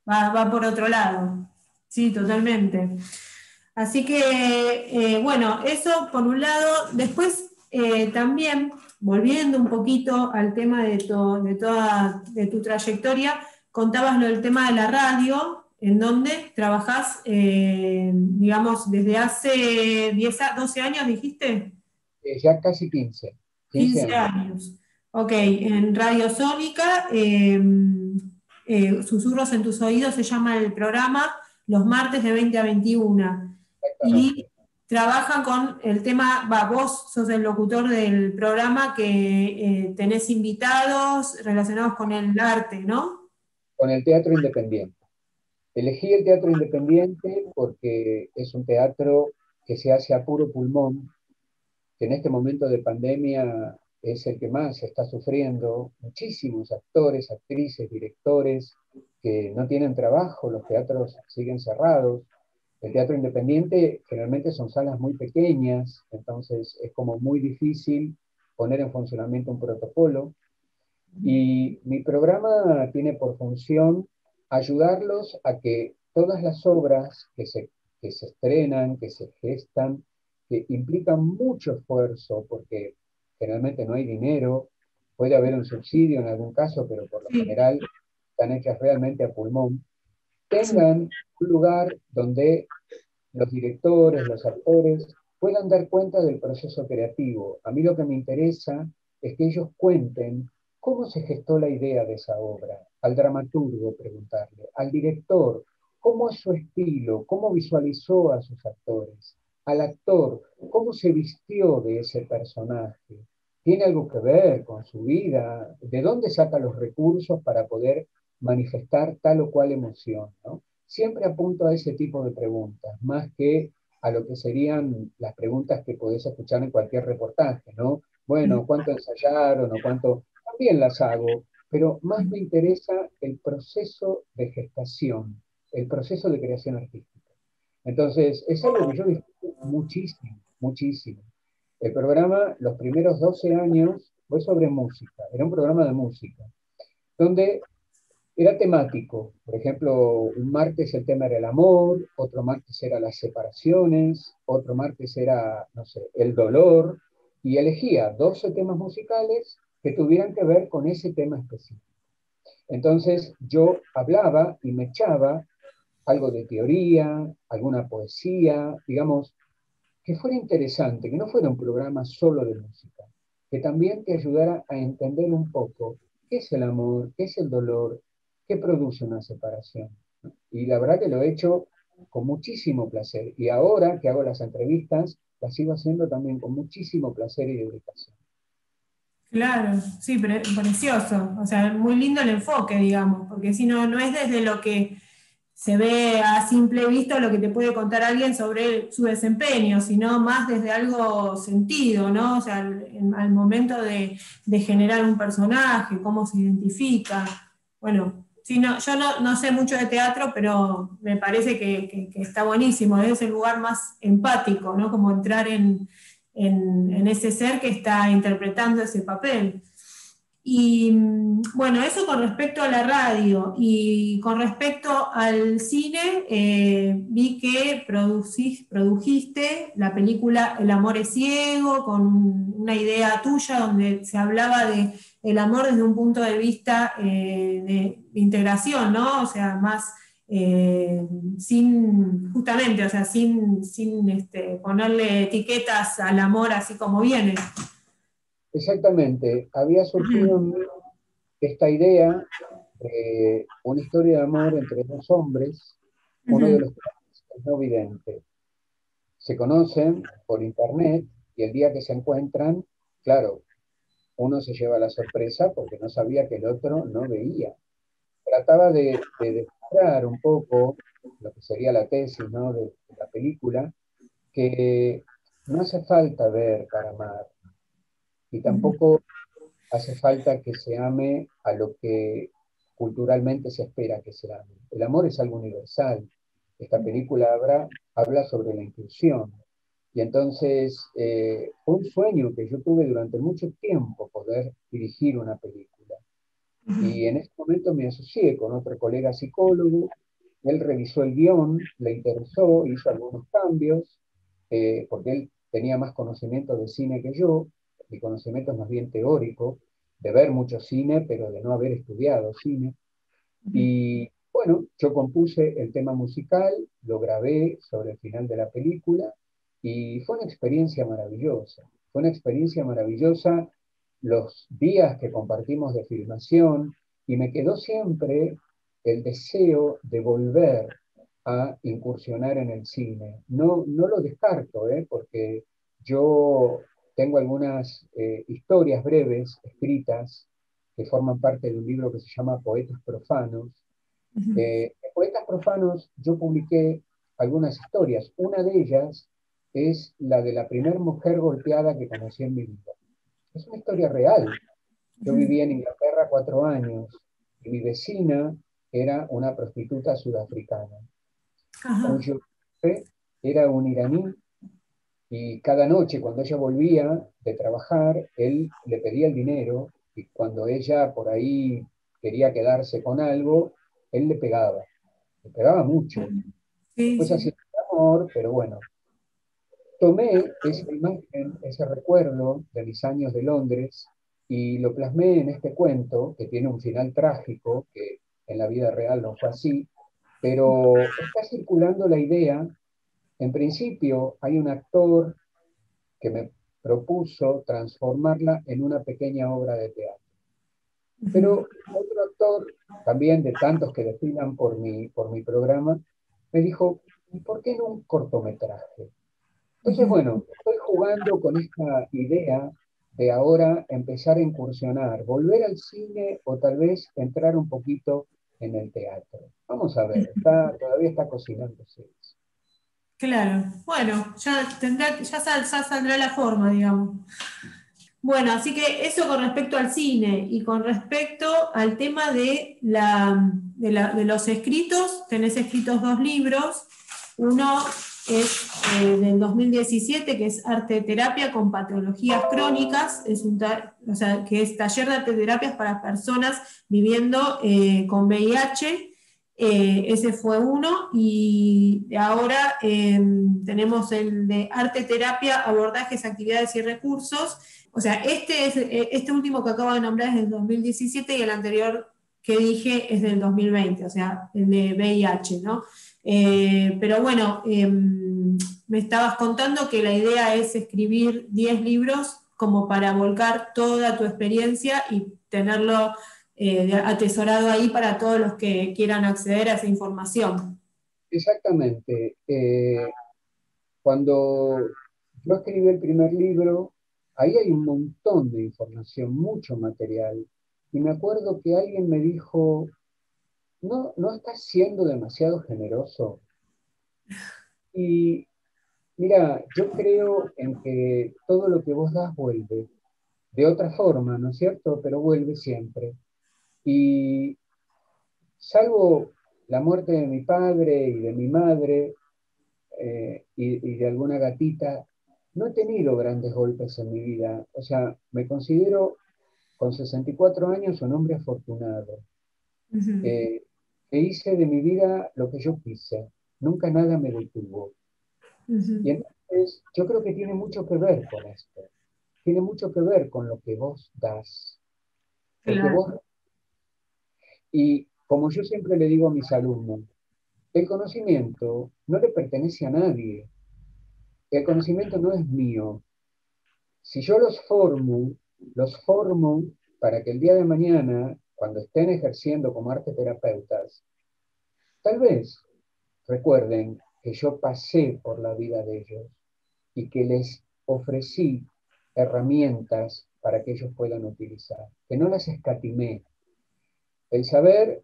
va por otro lado. Sí, totalmente. Así que, bueno, eso por un lado. Después, también, volviendo un poquito al tema de tu trayectoria, contabas lo del tema de la radio, en donde trabajás, digamos, desde hace 12 años, dijiste. Ya casi 15 15 años. años. Ok, en Radio Sónica, Susurros en tus oídos se llama el programa, los martes de 20 a 21. Y Exactamente. trabajan con el tema, vos sos el locutor del programa que tenés invitados relacionados con el arte, ¿no? Con el teatro independiente. Elegí el teatro independiente porque es un teatro que se hace a puro pulmón, que en este momento de pandemia es el que más está sufriendo. Muchísimos actores, actrices, directores que no tienen trabajo, los teatros siguen cerrados. El teatro independiente generalmente son salas muy pequeñas, entonces es como muy difícil poner en funcionamiento un protocolo. Y mi programa tiene por función ayudarlos a que todas las obras que se estrenan, que se gestan, que implican mucho esfuerzo, porque generalmente no hay dinero, puede haber un subsidio en algún caso, pero por lo Sí, general están hechas realmente a pulmón, sí. tengan un lugar donde los directores, los actores puedan dar cuenta del proceso creativo. A mí lo que me interesa es que ellos cuenten cómo se gestó la idea de esa obra, al dramaturgo preguntarle, al director, cómo es su estilo, cómo visualizó a sus actores, al actor, cómo se vistió de ese personaje, tiene algo que ver con su vida, de dónde saca los recursos para poder manifestar tal o cual emoción, ¿no? Siempre apunto a ese tipo de preguntas, más que a lo que serían las preguntas que podés escuchar en cualquier reportaje, ¿no? Bueno, ¿cuánto ensayaron o cuánto? También las hago, pero más me interesa el proceso de gestación, el proceso de creación artística. Entonces, es algo que yo disfruto muchísimo, muchísimo. El programa, los primeros 12 años, fue sobre música, era un programa de música, donde era temático. Por ejemplo, un martes el tema era el amor, otro martes era las separaciones, otro martes era, no sé, el dolor, y elegía 12 temas musicales que tuvieran que ver con ese tema específico. Entonces yo hablaba y me echaba algo de teoría, alguna poesía, digamos, que fuera interesante, que no fuera un programa solo de música, que también te ayudara a entender un poco qué es el amor, qué es el dolor, qué produce una separación. Y la verdad que lo he hecho con muchísimo placer. Y ahora que hago las entrevistas, las sigo haciendo también con muchísimo placer y dedicación. Claro, sí, precioso. O sea, muy lindo el enfoque, digamos, porque si no, no es desde lo que se ve a simple vista lo que te puede contar alguien sobre su desempeño, sino más desde algo sentido, ¿no? O sea, al momento de generar un personaje, cómo se identifica. Bueno, sí, no, yo no sé mucho de teatro, pero me parece que está buenísimo, es el lugar más empático, ¿no? Como entrar en ese ser que está interpretando ese papel. Y bueno, eso con respecto a la radio. Y con respecto al cine, vi que produjiste la película El amor es ciego, con una idea tuya donde se hablaba de el amor desde un punto de vista de integración, ¿no? O sea, más sin, justamente, o sea, sin ponerle etiquetas al amor así como viene. Exactamente, había surgido en mí esta idea de una historia de amor entre dos hombres, uno de Ujú. los cuales es no vidente. Se conocen por internet y el día que se encuentran, claro, uno se lleva la sorpresa porque no sabía que el otro no veía. Trataba de demostrar un poco lo que sería la tesis, ¿no? de la película, que no hace falta ver para amar y Ujú. tampoco hace falta que se ame a lo que culturalmente se espera que se ame. El amor es algo universal. Esta película habla sobre la inclusión. Y entonces fue un sueño que yo tuve durante mucho tiempo poder dirigir una película. Y en ese momento me asocié con otro colega psicólogo. Él revisó el guión, le interesó, hizo algunos cambios, porque él tenía más conocimiento de cine que yo. Mi conocimiento es más bien teórico, de ver mucho cine, pero de no haber estudiado cine. Y bueno, yo compuse el tema musical, lo grabé sobre el final de la película y fue una experiencia maravillosa. Fue una experiencia maravillosa los días que compartimos de filmación y me quedó siempre el deseo de volver a incursionar en el cine. No lo descarto, porque yo tengo algunas historias breves escritas que forman parte de un libro que se llama Poetas Profanos. En Poetas Profanos yo publiqué algunas historias. Una de ellas es la de la primera mujer golpeada que conocí en mi vida. Es una historia real. Yo vivía en Inglaterra 4 años y mi vecina era una prostituta sudafricana, Ajá. cuyo jefe era un iraní y cada noche cuando ella volvía de trabajar, él le pedía el dinero y cuando ella por ahí quería quedarse con algo, él le pegaba mucho. Sí, Después hacía sí. amor, pero bueno, tomé esa imagen, ese recuerdo de mis años de Londres y lo plasmé en este cuento que tiene un final trágico, que en la vida real no fue así, pero está circulando la idea. En principio hay un actor que me propuso transformarla en una pequeña obra de teatro. Pero otro actor, también de tantos que desfilan por mi programa, me dijo, ¿y por qué no un cortometraje? Entonces, bueno, estoy jugando con esta idea de ahora empezar a incursionar, volver al cine o tal vez entrar un poquito en el teatro. Vamos a ver, todavía está cocinándose eso. Claro. Bueno, ya saldrá la forma, digamos. Bueno, así que eso con respecto al cine y con respecto al tema de los escritos, tenés escritos dos libros. Uno es del 2017, que es Arte Terapia con Patologías Crónicas, o sea, que es taller de arte terapias para personas viviendo con VIH. Ese fue uno, y ahora tenemos el de arte, terapia, abordajes, actividades y recursos. O sea, este último que acabo de nombrar es del 2017 y el anterior que dije es del 2020, o sea, el de VIH, ¿no? Pero bueno, me estabas contando que la idea es escribir 10 libros como para volcar toda tu experiencia y tenerlo atesorado ahí para todos los que quieran acceder a esa información. Exactamente. Cuando yo escribí el primer libro, ahí hay un montón de información, mucho material. Y me acuerdo que alguien me dijo, no estás siendo demasiado generoso. Y mira, yo creo en que todo lo que vos das vuelve, de otra forma, ¿no es cierto? Pero vuelve siempre. Y salvo la muerte de mi padre y de mi madre, y de alguna gatita, no he tenido grandes golpes en mi vida. O sea, me considero con 64 años un hombre afortunado. Ujú. Eh, que hice de mi vida lo que yo quise. Nunca nada me detuvo. Y Ujú. entonces yo creo que tiene mucho que ver con esto. Tiene mucho que ver con lo que vos das. Porque Claro, vos, y como yo siempre le digo a mis alumnos, el conocimiento no le pertenece a nadie. El conocimiento no es mío. Si yo los formo para que el día de mañana, cuando estén ejerciendo como arteterapeutas, tal vez recuerden que yo pasé por la vida de ellos y que les ofrecí herramientas para que ellos puedan utilizar, que no las escatimé. El saber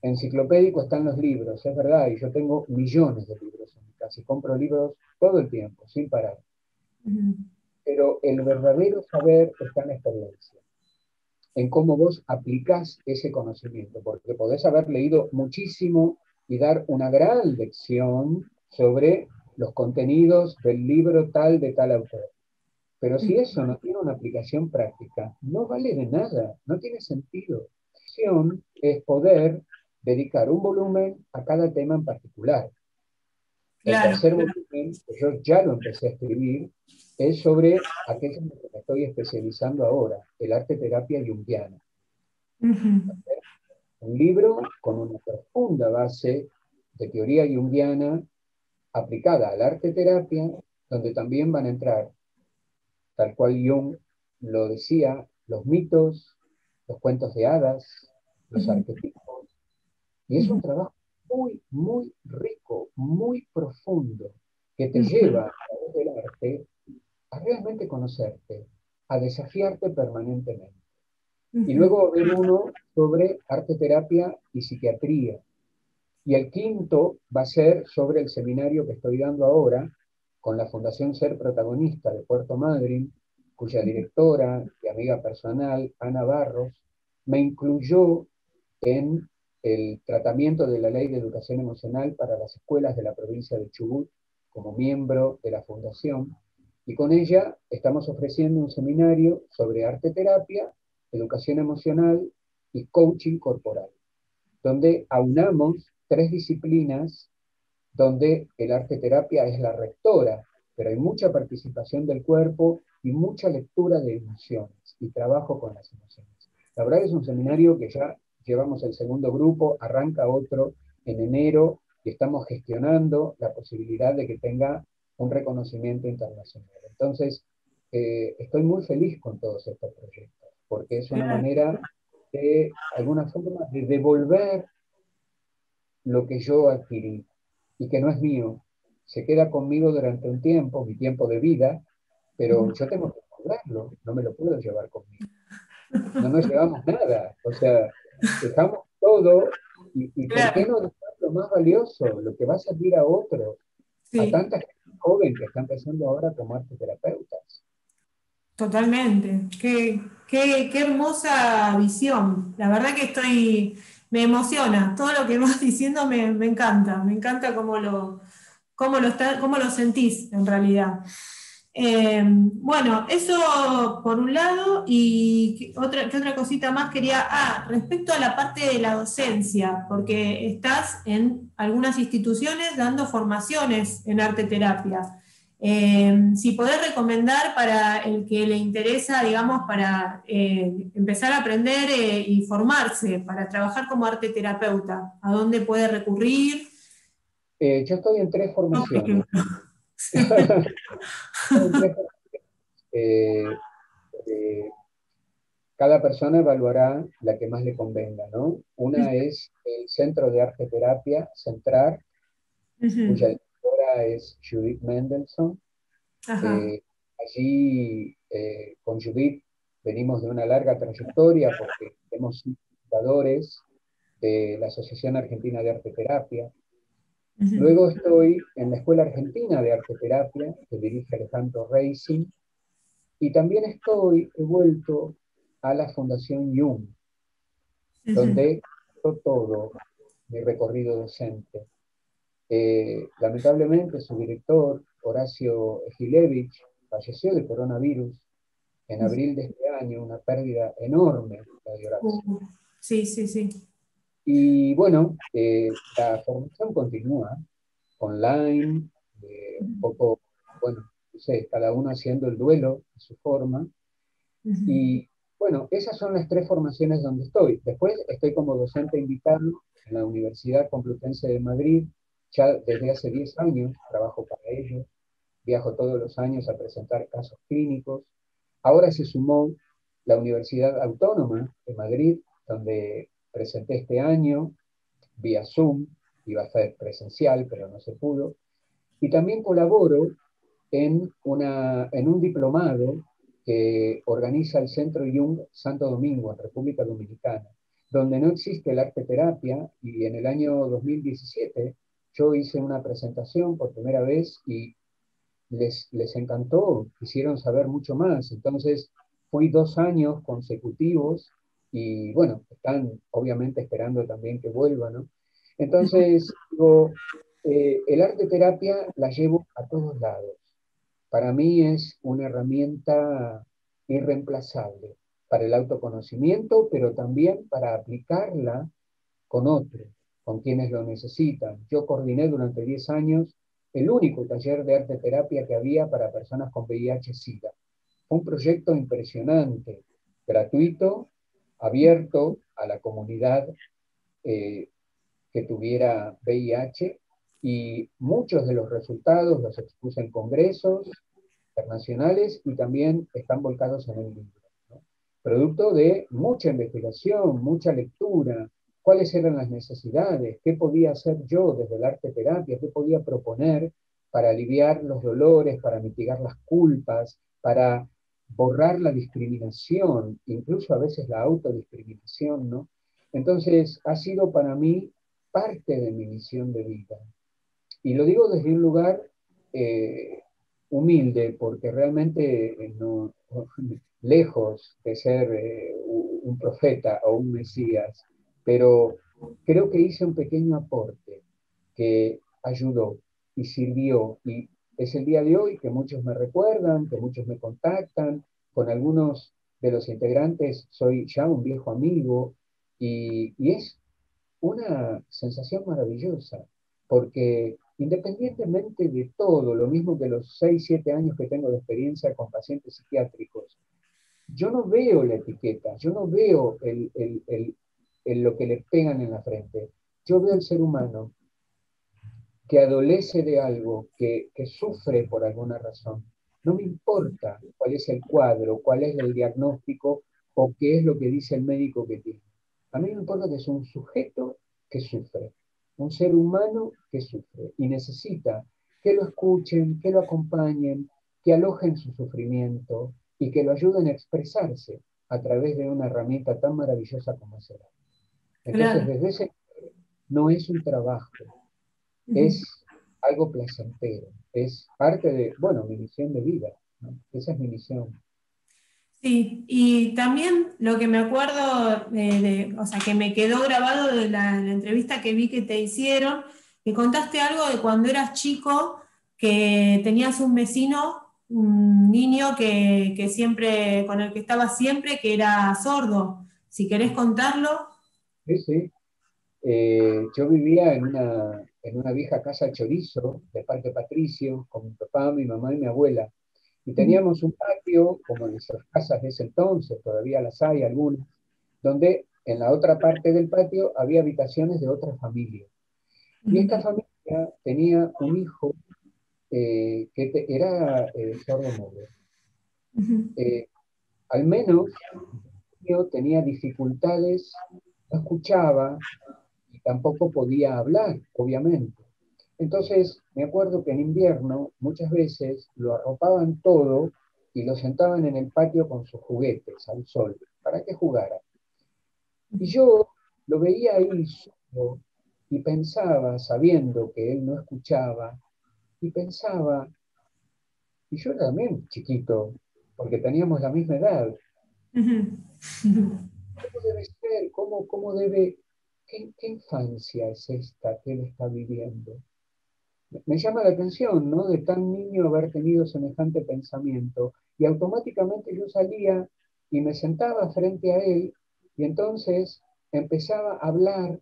enciclopédico está en los libros, es verdad, y yo tengo millones de libros en mi casa y compro libros todo el tiempo, sin parar. ujú, Pero el verdadero saber está en la experiencia, en cómo vos aplicás ese conocimiento, porque podés haber leído muchísimo y dar una gran lección sobre los contenidos del libro tal de tal autor. Pero si eso no tiene una aplicación práctica, no vale de nada, no tiene sentido. La acción es poder dedicar un volumen a cada tema en particular. El claro, tercer volumen, que yo ya lo empecé a escribir, es sobre aquello en lo que me estoy especializando ahora, el arte terapia junguiana. ujú, Un libro con una profunda base de teoría junguiana aplicada al arte terapia, donde también van a entrar, tal cual Jung lo decía, los mitos, los cuentos de hadas, los ujú, arquetipos. Y es un ujú, trabajo muy, muy rico, muy profundo, que te ujú, lleva a través del arte a realmente conocerte, a desafiarte permanentemente. Y ujú, luego ver uno sobre arte terapia y psiquiatría. Y el quinto va a ser sobre el seminario que estoy dando ahora con la Fundación Ser Protagonista de Puerto Madryn, cuya directora y amiga personal, Ana Barros, me incluyó en el tratamiento de la Ley de Educación Emocional para las escuelas de la provincia de Chubut como miembro de la fundación. Y con ella estamos ofreciendo un seminario sobre arte terapia, educación emocional y coaching corporal, donde aunamos tres disciplinas donde el arte terapia es la rectora, pero hay mucha participación del cuerpo y mucha lectura de emociones y trabajo con las emociones. La verdad es un seminario que ya llevamos el segundo grupo, arranca otro en enero y estamos gestionando la posibilidad de que tenga un reconocimiento internacional. Entonces, estoy muy feliz con todos estos proyectos, porque es una claro. manera de alguna forma de devolver lo que yo adquirí y que no es mío. Se queda conmigo durante un tiempo, mi tiempo de vida, pero yo tengo que devolverlo, no me lo puedo llevar conmigo. No nos llevamos nada, o sea, dejamos todo y ¿por qué Claro, no dejar lo más valioso, lo que va a servir a otros, a sí, tanta gente joven que está empezando ahora como arte terapeutas? totalmente. Qué hermosa visión. La verdad que me emociona. Todo lo que vas diciendo me encanta. Me encanta cómo lo sentís en realidad. Bueno, eso por un lado, y ¿qué otra cosita más quería? Respecto a la parte de la docencia, porque estás en algunas instituciones dando formaciones en arte terapia. Si podés recomendar para el que le interesa, digamos, para empezar a aprender y formarse, para trabajar como arte terapeuta, ¿a dónde puede recurrir? Yo estoy en tres Por formaciones. ejemplo. Estoy en tres eh, eh, cada persona evaluará la que más le convenga, ¿no? Una es el Centro de Arte Terapia Centrar, cuya Ujú. directora es Judith Mendelssohn. Ajá. Eh, Allí, con Judith, venimos de una larga trayectoria porque hemos sido fundadores de la Asociación Argentina de Arte Terapia. Ujú. Luego estoy en la Escuela Argentina de Arte Terapia, que dirige Alejandro Reising, y también he vuelto a la Fundación Jung, Ujú. donde todo mi recorrido docente. Lamentablemente, su director, Horacio Gilevich, falleció de coronavirus en abril de este año, una pérdida enorme la de Horacio. Uh, sí, sí, sí. Y bueno, la formación continúa online, un poco, bueno, no sé, cada uno haciendo el duelo a su forma. Ujú. Y bueno, esas son las tres formaciones donde estoy. Después estoy como docente invitado en la Universidad Complutense de Madrid, ya desde hace 10 años trabajo para ellos, viajo todos los años a presentar casos clínicos. Ahora se sumó la Universidad Autónoma de Madrid, donde presenté este año vía Zoom, iba a ser presencial, pero no se pudo. Y también colaboro en un diplomado que organiza el Centro Jung Santo Domingo, en República Dominicana, donde no existe el arte terapia, y en el año 2017 yo hice una presentación por primera vez y les encantó, quisieron saber mucho más. Entonces fui 2 años consecutivos y bueno, están obviamente esperando también que vuelva, ¿no? Entonces, digo, el arte terapia la llevo a todos lados. Para mí es una herramienta irreemplazable para el autoconocimiento, pero también para aplicarla con otros, con quienes lo necesitan. Yo coordiné durante 10 años el único taller de arte terapia que había para personas con VIH-Sida. Fue un proyecto impresionante, gratuito, abierto a la comunidad eh, que tuviera VIH, y muchos de los resultados los expuse en congresos internacionales y también están volcados en el libro, ¿no? Producto de mucha investigación, mucha lectura, cuáles eran las necesidades, qué podía hacer yo desde el arte terapia, qué podía proponer para aliviar los dolores, para mitigar las culpas, para borrar la discriminación, incluso a veces la autodiscriminación, ¿no? Entonces, ha sido para mí parte de mi misión de vida. Y lo digo desde un lugar eh, humilde, porque realmente no, lejos de ser un profeta o un mesías, pero creo que hice un pequeño aporte que ayudó y sirvió. Y es el día de hoy que muchos me recuerdan, que muchos me contactan. Con algunos de los integrantes soy ya un viejo amigo, y es una sensación maravillosa, porque independientemente de todo, lo mismo que los 6 7 años que tengo de experiencia con pacientes psiquiátricos, yo no veo la etiqueta, yo no veo lo que le pegan en la frente. Yo veo el ser humano que adolece de algo, que sufre por alguna razón. No me importa cuál es el cuadro, cuál es el diagnóstico o qué es lo que dice el médico que tiene. A mí me importa que es un sujeto que sufre, un ser humano que sufre y necesita que lo escuchen, que lo acompañen, que alojen su sufrimiento y que lo ayuden a expresarse a través de una herramienta tan maravillosa como es el arte. Entonces, Claro. desde ese no es un trabajo, Ujú. es algo placentero, es parte de, bueno, mi misión de vida, ¿no? Esa es mi misión. Sí, y también lo que me acuerdo, o sea, que me quedó grabado de la entrevista que vi que te hicieron, que contaste algo de cuando eras chico, que tenías un vecino un niño que siempre, con el que estaba siempre, que era sordo. Si querés contarlo. Sí, sí. Yo vivía en una vieja casa chorizo de Parque Patricio con mi papá, mi mamá y mi abuela. Y teníamos un patio, como en nuestras casas de ese entonces, todavía las hay algunas, donde en la otra parte del patio había habitaciones de otras familias. Y esta familia tenía un hijo era sordo-mudo. Eh, Al menos yo tenía dificultades, no escuchaba y tampoco podía hablar, obviamente. Entonces, me acuerdo que en invierno muchas veces lo arropaban todo y lo sentaban en el patio con sus juguetes al sol, para que jugara. Y yo lo veía ahí solo y pensaba, sabiendo que él no escuchaba, y pensaba, y yo también chiquito, porque teníamos la misma edad, ¿cómo debe ser? ¿Cómo debe, qué infancia es esta que él está viviendo? Me llama la atención, ¿no? De tan niño haber tenido semejante pensamiento. Y automáticamente yo salía y me sentaba frente a él y entonces empezaba a hablar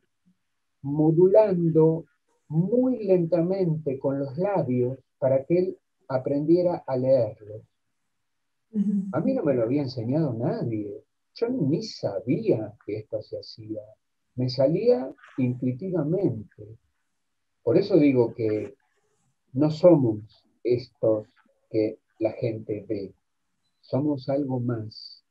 modulando muy lentamente con los labios para que él aprendiera a leerlo. A mí no me lo había enseñado nadie. Yo ni sabía que esto se hacía. Me salía intuitivamente. Por eso digo que no somos estos que la gente ve, somos algo más,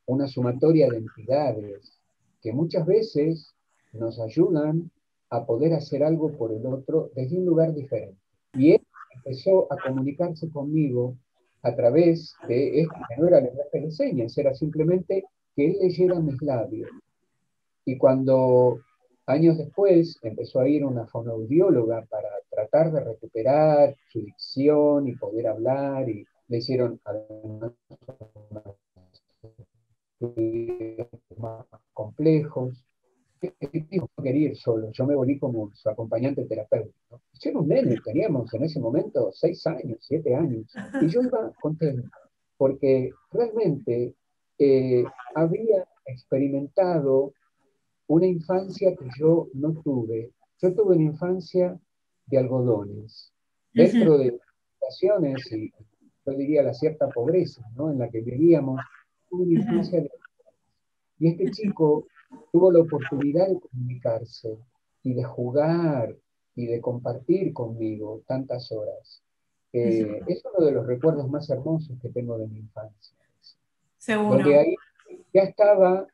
una sumatoria de entidades que muchas veces nos ayudan a poder hacer algo por el otro desde un lugar diferente. Y él empezó a comunicarse conmigo a través de esto, que no era lenguaje de señas, era simplemente que él leyera mis labios. Y cuando años después empezó a ir una fonoaudióloga para tratar de recuperar su dicción y poder hablar, y le hicieron además estudios más complejos. El hijo no quería ir solo, yo me volví como su acompañante terapéutico. Yo era un nene, teníamos en ese momento 6 años, 7 años, y yo iba contento, porque realmente había experimentado una infancia que yo no tuve. Yo tuve una infancia de algodones, dentro de situaciones y yo diría la cierta pobreza, ¿no? En la que vivíamos, tuve una infancia de... Y este chico tuvo la oportunidad de comunicarse y de jugar y de compartir conmigo tantas horas. Es uno de los recuerdos más hermosos que tengo de mi infancia, donde Seguro. ahí ya estaba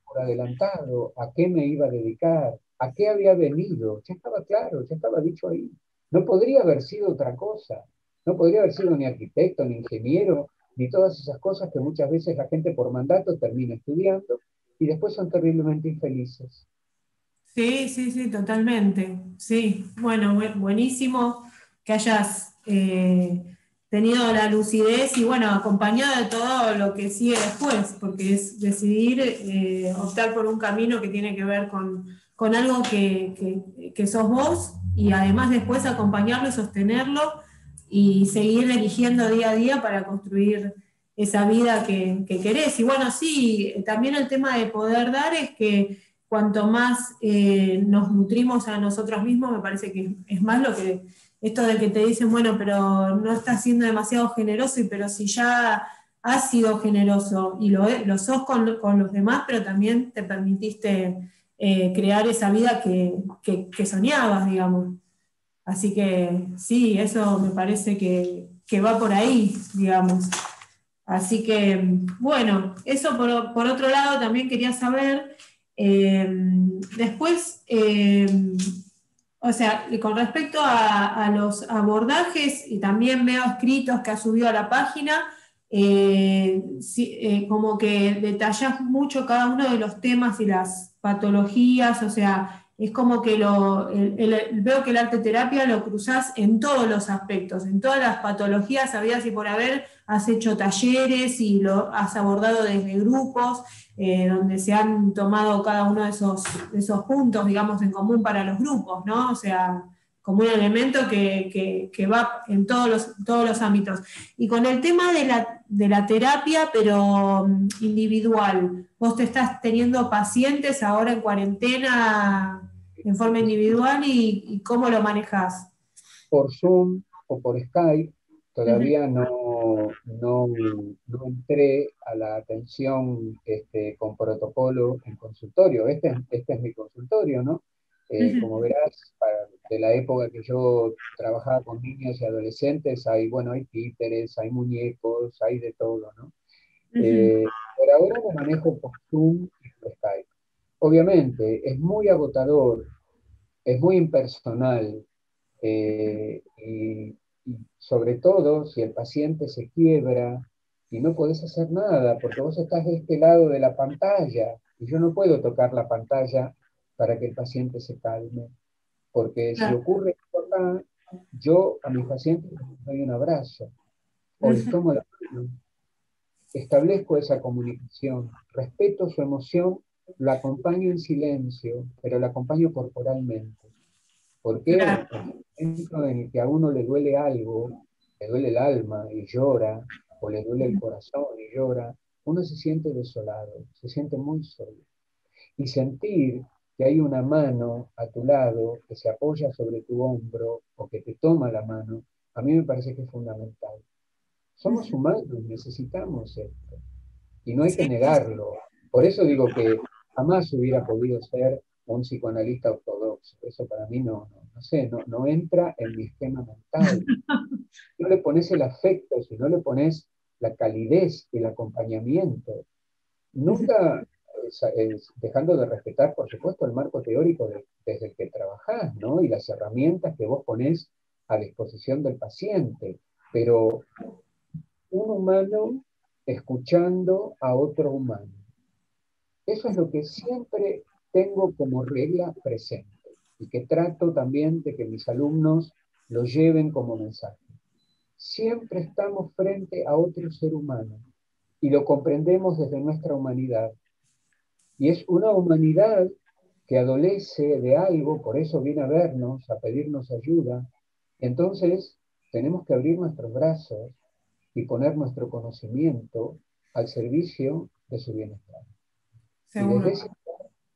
por adelantado a qué me iba a dedicar, a qué había venido, ya estaba claro, ya estaba dicho ahí. No podría haber sido otra cosa, no podría haber sido ni arquitecto, ni ingeniero, ni todas esas cosas que muchas veces la gente por mandato termina estudiando y después son terriblemente infelices. Sí, sí, sí, totalmente. Sí, bueno, buenísimo que hayas tenido la lucidez y bueno, acompañado de todo lo que sigue después, porque es decidir optar por un camino que tiene que ver con algo que sos vos y además después acompañarlo y sostenerlo y seguir eligiendo día a día para construir esa vida que querés. Y bueno, sí, también el tema de poder dar es que cuanto más nos nutrimos a nosotros mismos, me parece que es más lo que, esto de que te dicen, bueno, pero no estás siendo demasiado generoso, pero si ya has sido generoso y lo sos con los demás, pero también te permitiste crear esa vida que soñabas, digamos. Así que sí, eso me parece que va por ahí, digamos. Así que, bueno, eso por otro lado también quería saber, después, o sea, con respecto a los abordajes, y también veo escritos que has subido a la página, como que detallas mucho cada uno de los temas y las patologías, o sea, es como que veo que el arte terapia lo cruzás en todos los aspectos, en todas las patologías habidas y por haber, has hecho talleres y lo has abordado desde grupos, donde se han tomado cada uno de esos puntos, digamos, en común para los grupos, ¿no? O sea, como un elemento que va en todos los ámbitos. Y con el tema de la terapia, pero individual, ¿vos te estás teniendo pacientes ahora en cuarentena en forma individual y cómo lo manejás? Por Zoom o por Skype, Ujú, todavía no entré a la atención con protocolo en consultorio. Este es mi consultorio, ¿no? ujú, Como verás, de la época que yo trabajaba con niños y adolescentes, bueno, hay títeres, hay muñecos, hay de todo, ¿no? ujú. Por ahora me manejo por Zoom y por Skype. Obviamente, es muy agotador, es muy impersonal, y sobre todo si el paciente se quiebra y no podés hacer nada, porque vos estás de este lado de la pantalla y yo no puedo tocar la pantalla para que el paciente se calme, porque si Claro. ocurre esto acá, yo a mis pacientes les doy un abrazo o les Ujú. tomo la mano, establezco esa comunicación, respeto su emoción, la acompaño en silencio, pero la acompaño corporalmente. Porque Claro. en el momento en el que a uno le duele algo, le duele el alma y llora, o le duele el corazón y llora, uno se siente desolado, se siente muy solo. Y sentir que hay una mano a tu lado que se apoya sobre tu hombro o que te toma la mano, a mí me parece que es fundamental. Somos Ujú. humanos, necesitamos esto y no hay que Sí, sí, sí. negarlo. Por eso digo que jamás hubiera podido ser un psicoanalista ortodoxo. Eso para mí no sé, no entra en mi esquema mental. No le pones el afecto, si no le pones la calidez, el acompañamiento. Ujú. Nunca dejando de respetar, por supuesto, el marco teórico desde el que trabajás, ¿no? Y las herramientas que vos ponés a disposición del paciente. Pero un humano escuchando a otro humano. Eso es lo que siempre tengo como regla presente y que trato también de que mis alumnos lo lleven como mensaje. Siempre estamos frente a otro ser humano y lo comprendemos desde nuestra humanidad. Y es una humanidad que adolece de algo, por eso viene a vernos, a pedirnos ayuda. Entonces, tenemos que abrir nuestros brazos y poner nuestro conocimiento al servicio de su bienestar. Y desde Seguro. ese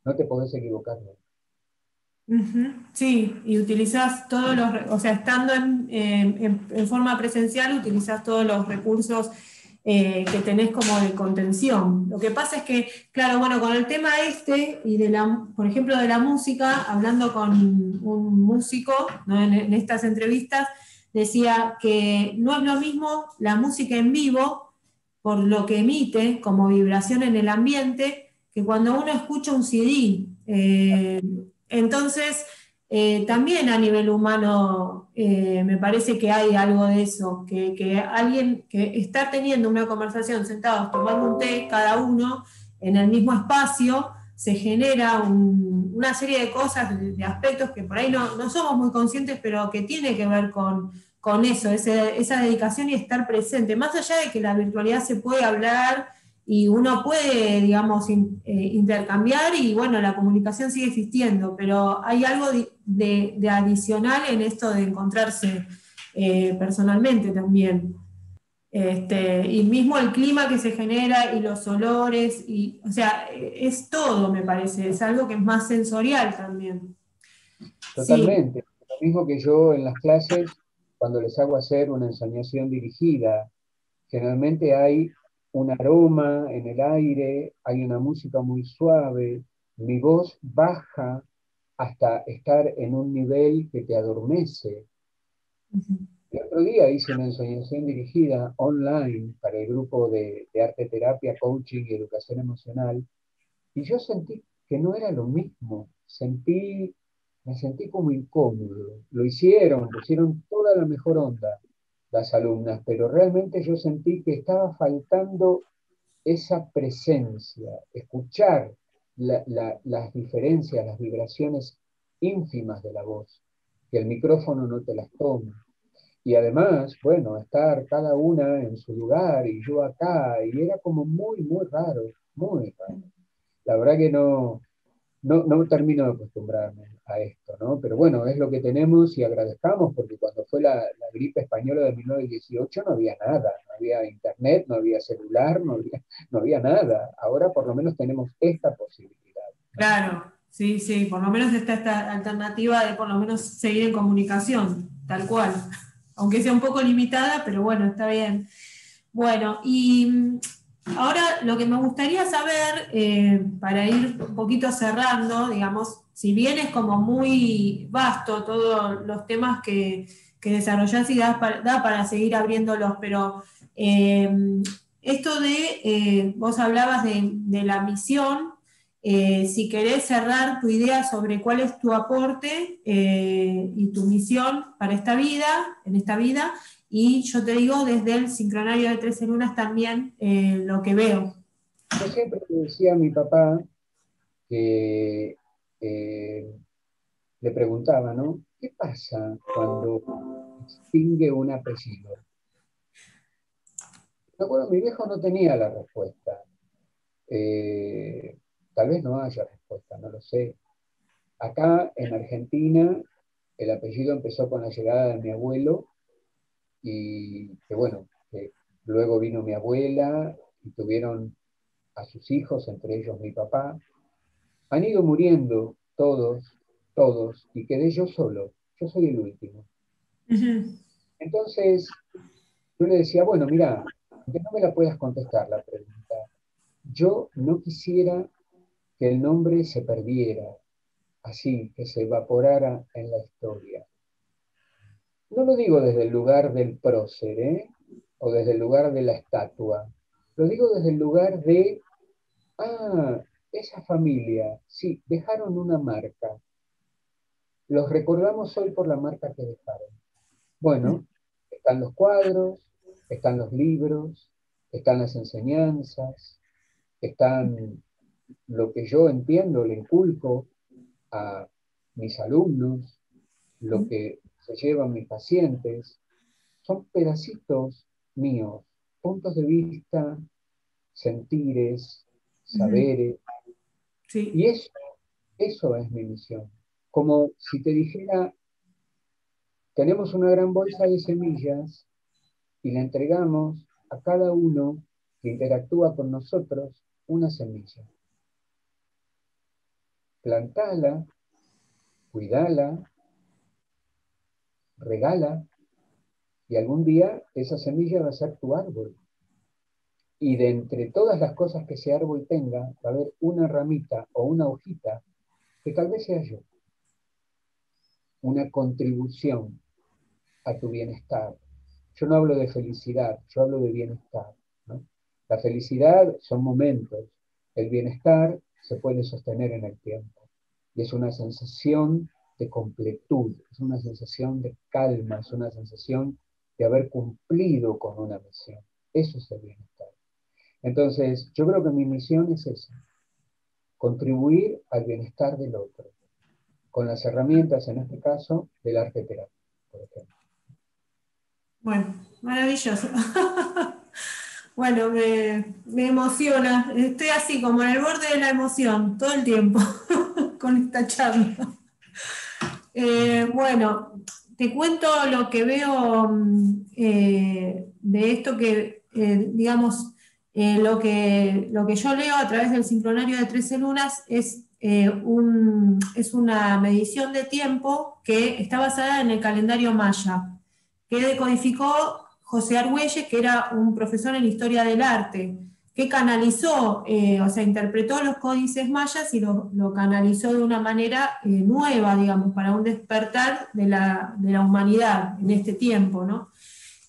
no te podés equivocar nunca. Ujú. Sí, y utilizás todos o sea, estando en forma presencial, utilizás todos los recursos que tenés como de contención. Lo que pasa es que, claro, bueno, con el tema este y por ejemplo, de la música, hablando con un músico, ¿no? En estas entrevistas, decía que no es lo mismo la música en vivo por lo que emite como vibración en el ambiente que cuando uno escucha un CD. Entonces, también a nivel humano me parece que hay algo de eso, que alguien que está teniendo una conversación sentados tomando un té cada uno en el mismo espacio, se genera una serie de cosas, de aspectos que por ahí no somos muy conscientes, pero que tiene que ver con eso, esa dedicación y estar presente. Más allá de que la virtualidad se puede hablar y uno puede, digamos, intercambiar y bueno, la comunicación sigue existiendo, pero hay algo de adicional en esto de encontrarse personalmente también. Y mismo el clima que se genera y los olores, o sea, es todo, me parece, es algo que es más sensorial también. Sí. Totalmente. Lo mismo que yo en las clases, cuando les hago hacer una ensoñación dirigida, generalmente hay un aroma en el aire, hay una música muy suave, mi voz baja hasta estar en un nivel que te adormece. Ujú. El otro día hice una ensoñación dirigida online para el grupo de arte terapia, coaching y educación emocional. Y yo sentí que no era lo mismo, me sentí como incómodo. Lo hicieron, pusieron toda la mejor onda las alumnas, pero realmente yo sentí que estaba faltando esa presencia, escuchar las diferencias, las vibraciones ínfimas de la voz, que el micrófono no te las toma. Y además, bueno, estar cada una en su lugar y yo acá, y era como muy raro, muy raro. La verdad que no, no termino de acostumbrarme a esto, ¿no? Pero bueno, es lo que tenemos y agradezcamos, porque cuando fue la gripe española de 1918 no había nada, no había internet, no había celular, no había nada. Ahora por lo menos tenemos esta posibilidad, ¿no? Claro, sí, sí, por lo menos está esta alternativa de por lo menos seguir en comunicación, tal cual. Aunque sea un poco limitada, pero bueno, está bien. Bueno, y ahora lo que me gustaría saber, para ir un poquito cerrando, digamos, si bien es como muy vasto todos los temas que desarrollás y da para seguir abriéndolos, pero eh, esto vos hablabas de la misión, si querés cerrar tu idea sobre cuál es tu aporte y tu misión para esta vida, en esta vida, y yo te digo desde el sincronario de 13 lunas también lo que veo. Yo siempre le decía a mi papá que eh, le preguntaba, ¿no? ¿Qué pasa cuando extingue un apellido? Me acuerdo, mi viejo no tenía la respuesta. Eh, Tal vez no haya respuesta, no lo sé. Acá en Argentina el apellido empezó con la llegada de mi abuelo y que bueno, que luego vino mi abuela y tuvieron a sus hijos, entre ellos mi papá. Han ido muriendo todos, todos, y quedé yo solo. Yo soy el último. Ujú, Entonces yo le decía, bueno, mira, aunque no me la puedas contestar la pregunta, yo no quisiera que el nombre se perdiera, así, que se evaporara en la historia. No lo digo desde el lugar del prócer, ¿eh? O desde el lugar de la estatua. Lo digo desde el lugar de, ah, esa familia, sí, dejaron una marca. Los recordamos hoy por la marca que dejaron. Bueno, están los cuadros, están los libros, están las enseñanzas, están lo que yo entiendo, le inculco a mis alumnos, lo que se llevan mis pacientes, son pedacitos míos, puntos de vista, sentires, ujú, saberes, sí. y eso es mi misión. Como si te dijera, tenemos una gran bolsa de semillas y le entregamos a cada uno que interactúa con nosotros una semilla. Plantala, cuidala, regala, y algún día esa semilla va a ser tu árbol. Y de entre todas las cosas que ese árbol tenga, va a haber una ramita o una hojita que tal vez sea yo, una contribución a tu bienestar. Yo no hablo de felicidad, yo hablo de bienestar, ¿no? La felicidad son momentos, el bienestar se puede sostener en el tiempo. Y es una sensación de completud, es una sensación de calma, es una sensación de haber cumplido con una misión. Eso es el bienestar. Entonces, yo creo que mi misión es esa, contribuir al bienestar del otro, con las herramientas, en este caso, del arte terapia, por ejemplo. Bueno, maravilloso. Bueno, me emociona. Estoy así como en el borde de la emoción todo el tiempo con esta charla. Bueno, te cuento lo que veo de esto que, digamos, lo que yo leo a través del sincronario de 13 lunas es una medición de tiempo que está basada en el calendario maya, que decodificó José Argüelles, que era un profesor en historia del arte, que canalizó, o sea, interpretó los códices mayas y lo canalizó de una manera nueva, digamos, para un despertar de la humanidad en este tiempo, ¿no?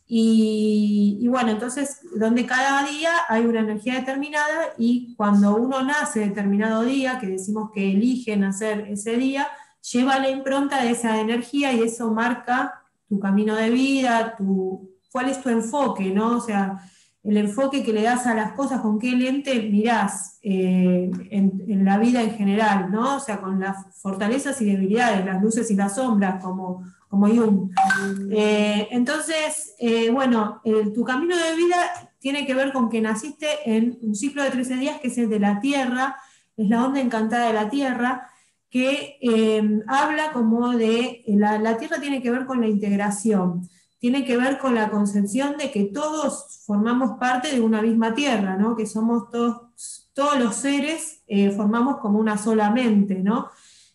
Y bueno, entonces, donde cada día hay una energía determinada y cuando uno nace determinado día, que decimos que elige nacer ese día, lleva la impronta de esa energía y eso marca tu camino de vida, cuál es tu enfoque, ¿no? O sea, el enfoque que le das a las cosas, con qué lente mirás en la vida en general, ¿no? O sea, con las fortalezas y debilidades, las luces y las sombras, como Jung. Entonces, bueno, tu camino de vida tiene que ver con que naciste en un ciclo de 13 días, que es el de la Tierra, es la onda encantada de la Tierra, que habla como de, la Tierra tiene que ver con la integración, tiene que ver con la concepción de que todos formamos parte de una misma Tierra, ¿no? Que somos todos los seres, formamos como una sola mente, ¿no?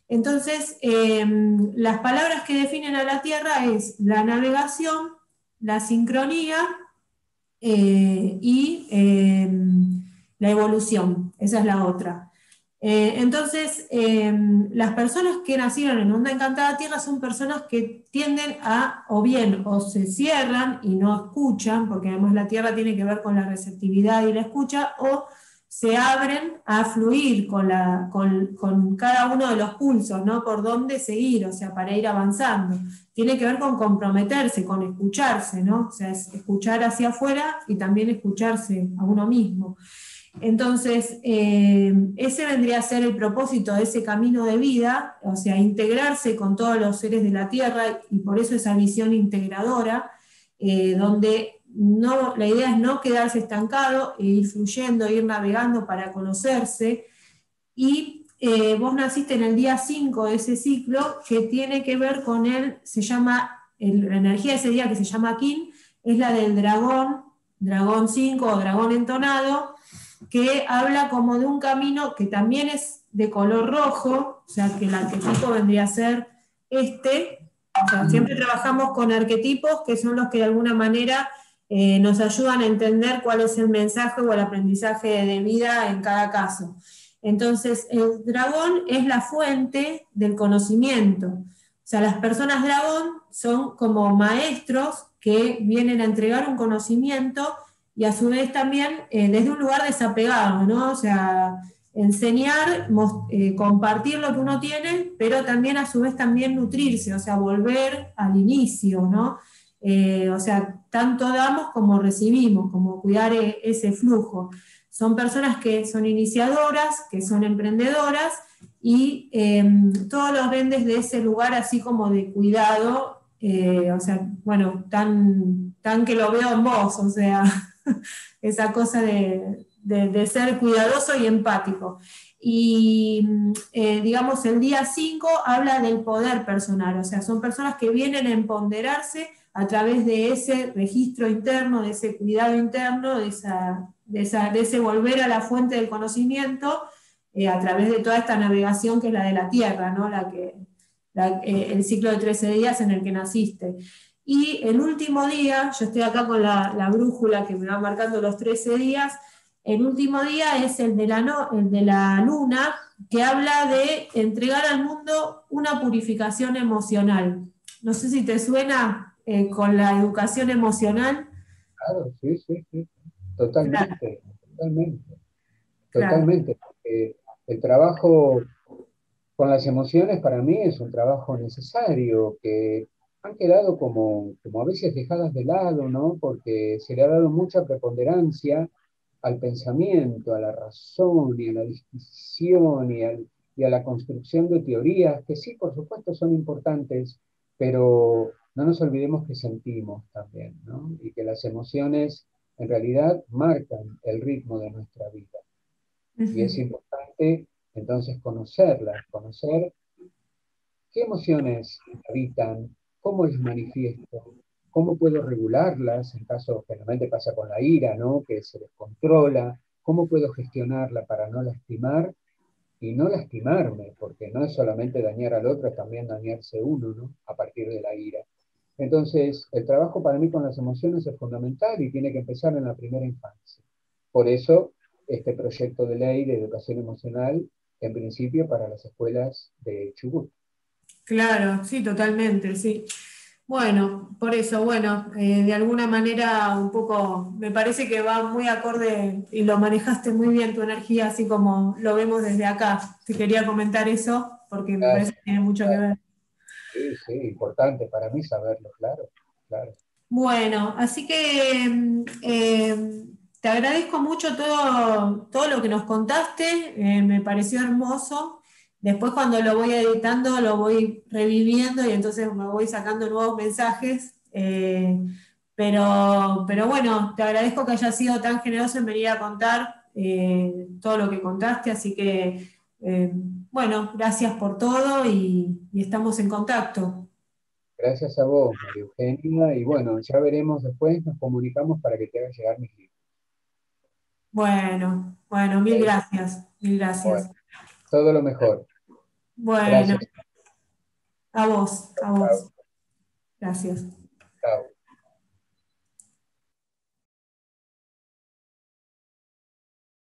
Entonces, las palabras que definen a la Tierra es la navegación, la sincronía y la evolución, esa es la otra. Entonces, las personas que nacieron en Onda Encantada Tierra son personas que tienden a, o bien, o se cierran y no escuchan, porque además la Tierra tiene que ver con la receptividad y la escucha, o se abren a fluir con cada uno de los pulsos, ¿no? Por dónde seguir, o sea, para ir avanzando. Tiene que ver con comprometerse, con escucharse, ¿no? O sea, es escuchar hacia afuera y también escucharse a uno mismo. Entonces, ese vendría a ser el propósito de ese camino de vida, o sea, integrarse con todos los seres de la Tierra, y por eso esa visión integradora, donde no, la idea es no quedarse estancado, e ir fluyendo, ir navegando para conocerse, y vos naciste en el día 5 de ese ciclo, que tiene que ver con se llama, la energía de ese día que se llama Kin, es la del dragón, dragón 5 o dragón entonado, que habla como de un camino que también es de color rojo, o sea que el arquetipo vendría a ser o sea, siempre trabajamos con arquetipos que son los que de alguna manera nos ayudan a entender cuál es el mensaje o el aprendizaje de vida en cada caso. Entonces, el dragón es la fuente del conocimiento. O sea, las personas dragón son como maestros que vienen a entregar un conocimiento y a su vez también desde un lugar desapegado, ¿no? O sea, enseñar, compartir lo que uno tiene, pero también a su vez también nutrirse, o sea, volver al inicio, ¿no? O sea, tanto damos como recibimos, como cuidar ese flujo. Son personas que son iniciadoras, que son emprendedoras, y todos los ven desde ese lugar así como de cuidado, o sea, bueno, tan que lo veo en vos, o sea, esa cosa de ser cuidadoso y empático. Y digamos, el día 5 habla del poder personal, o sea, son personas que vienen a empoderarse a través de ese registro interno, de ese cuidado interno, de ese volver a la fuente del conocimiento, a través de toda esta navegación que es la de la Tierra, ¿no? El ciclo de 13 días en el que naciste. Y el último día, yo estoy acá con la brújula que me va marcando los 13 días, el último día es el de el de la luna, que habla de entregar al mundo una purificación emocional. No sé si te suena con la educación emocional. Claro, sí, sí, sí, Claro, totalmente, totalmente, claro. totalmente. Porque el trabajo con las emociones para mí es un trabajo necesario, que han quedado como a veces dejadas de lado, ¿no? Porque se le ha dado mucha preponderancia al pensamiento, a la razón y a la disquisición y a la construcción de teorías, que sí, por supuesto, son importantes, pero no nos olvidemos que sentimos también, ¿no? Y que las emociones en realidad marcan el ritmo de nuestra vida. Y es Ujú. importante entonces conocerlas, conocer qué emociones habitan, cómo las manifiesto, cómo puedo regularlas, en caso generalmente pasa con la ira, ¿no? Que se descontrola, cómo puedo gestionarla para no lastimar y no lastimarme, porque no es solamente dañar al otro, es también dañarse uno, ¿no? A partir de la ira. Entonces, el trabajo para mí con las emociones es fundamental y tiene que empezar en la primera infancia. Por eso, este proyecto de ley de educación emocional, en principio para las escuelas de Chubut. Claro, sí, totalmente, sí. Bueno, por eso, bueno, de alguna manera un poco, me parece que va muy acorde y lo manejaste muy bien tu energía, así como lo vemos desde acá. Te quería comentar eso porque me parece Gracias. que tiene mucho que ver. Sí, sí, importante para mí saberlo, claro, claro. Bueno, así que te agradezco mucho todo lo que nos contaste, me pareció hermoso. Después cuando lo voy editando lo voy reviviendo y entonces me voy sacando nuevos mensajes. Pero bueno, te agradezco que hayas sido tan generoso en venir a contar todo lo que contaste, así que Bueno, gracias por todo y estamos en contacto. Gracias a vos, María Eugenia, y bueno, ya veremos después, nos comunicamos para que te haga llegar mis libros. Bueno, bueno, mil ¿Ok? gracias, mil Bueno, gracias. todo lo mejor. Bueno, Gracias. a vos, a Chao. vos. Gracias.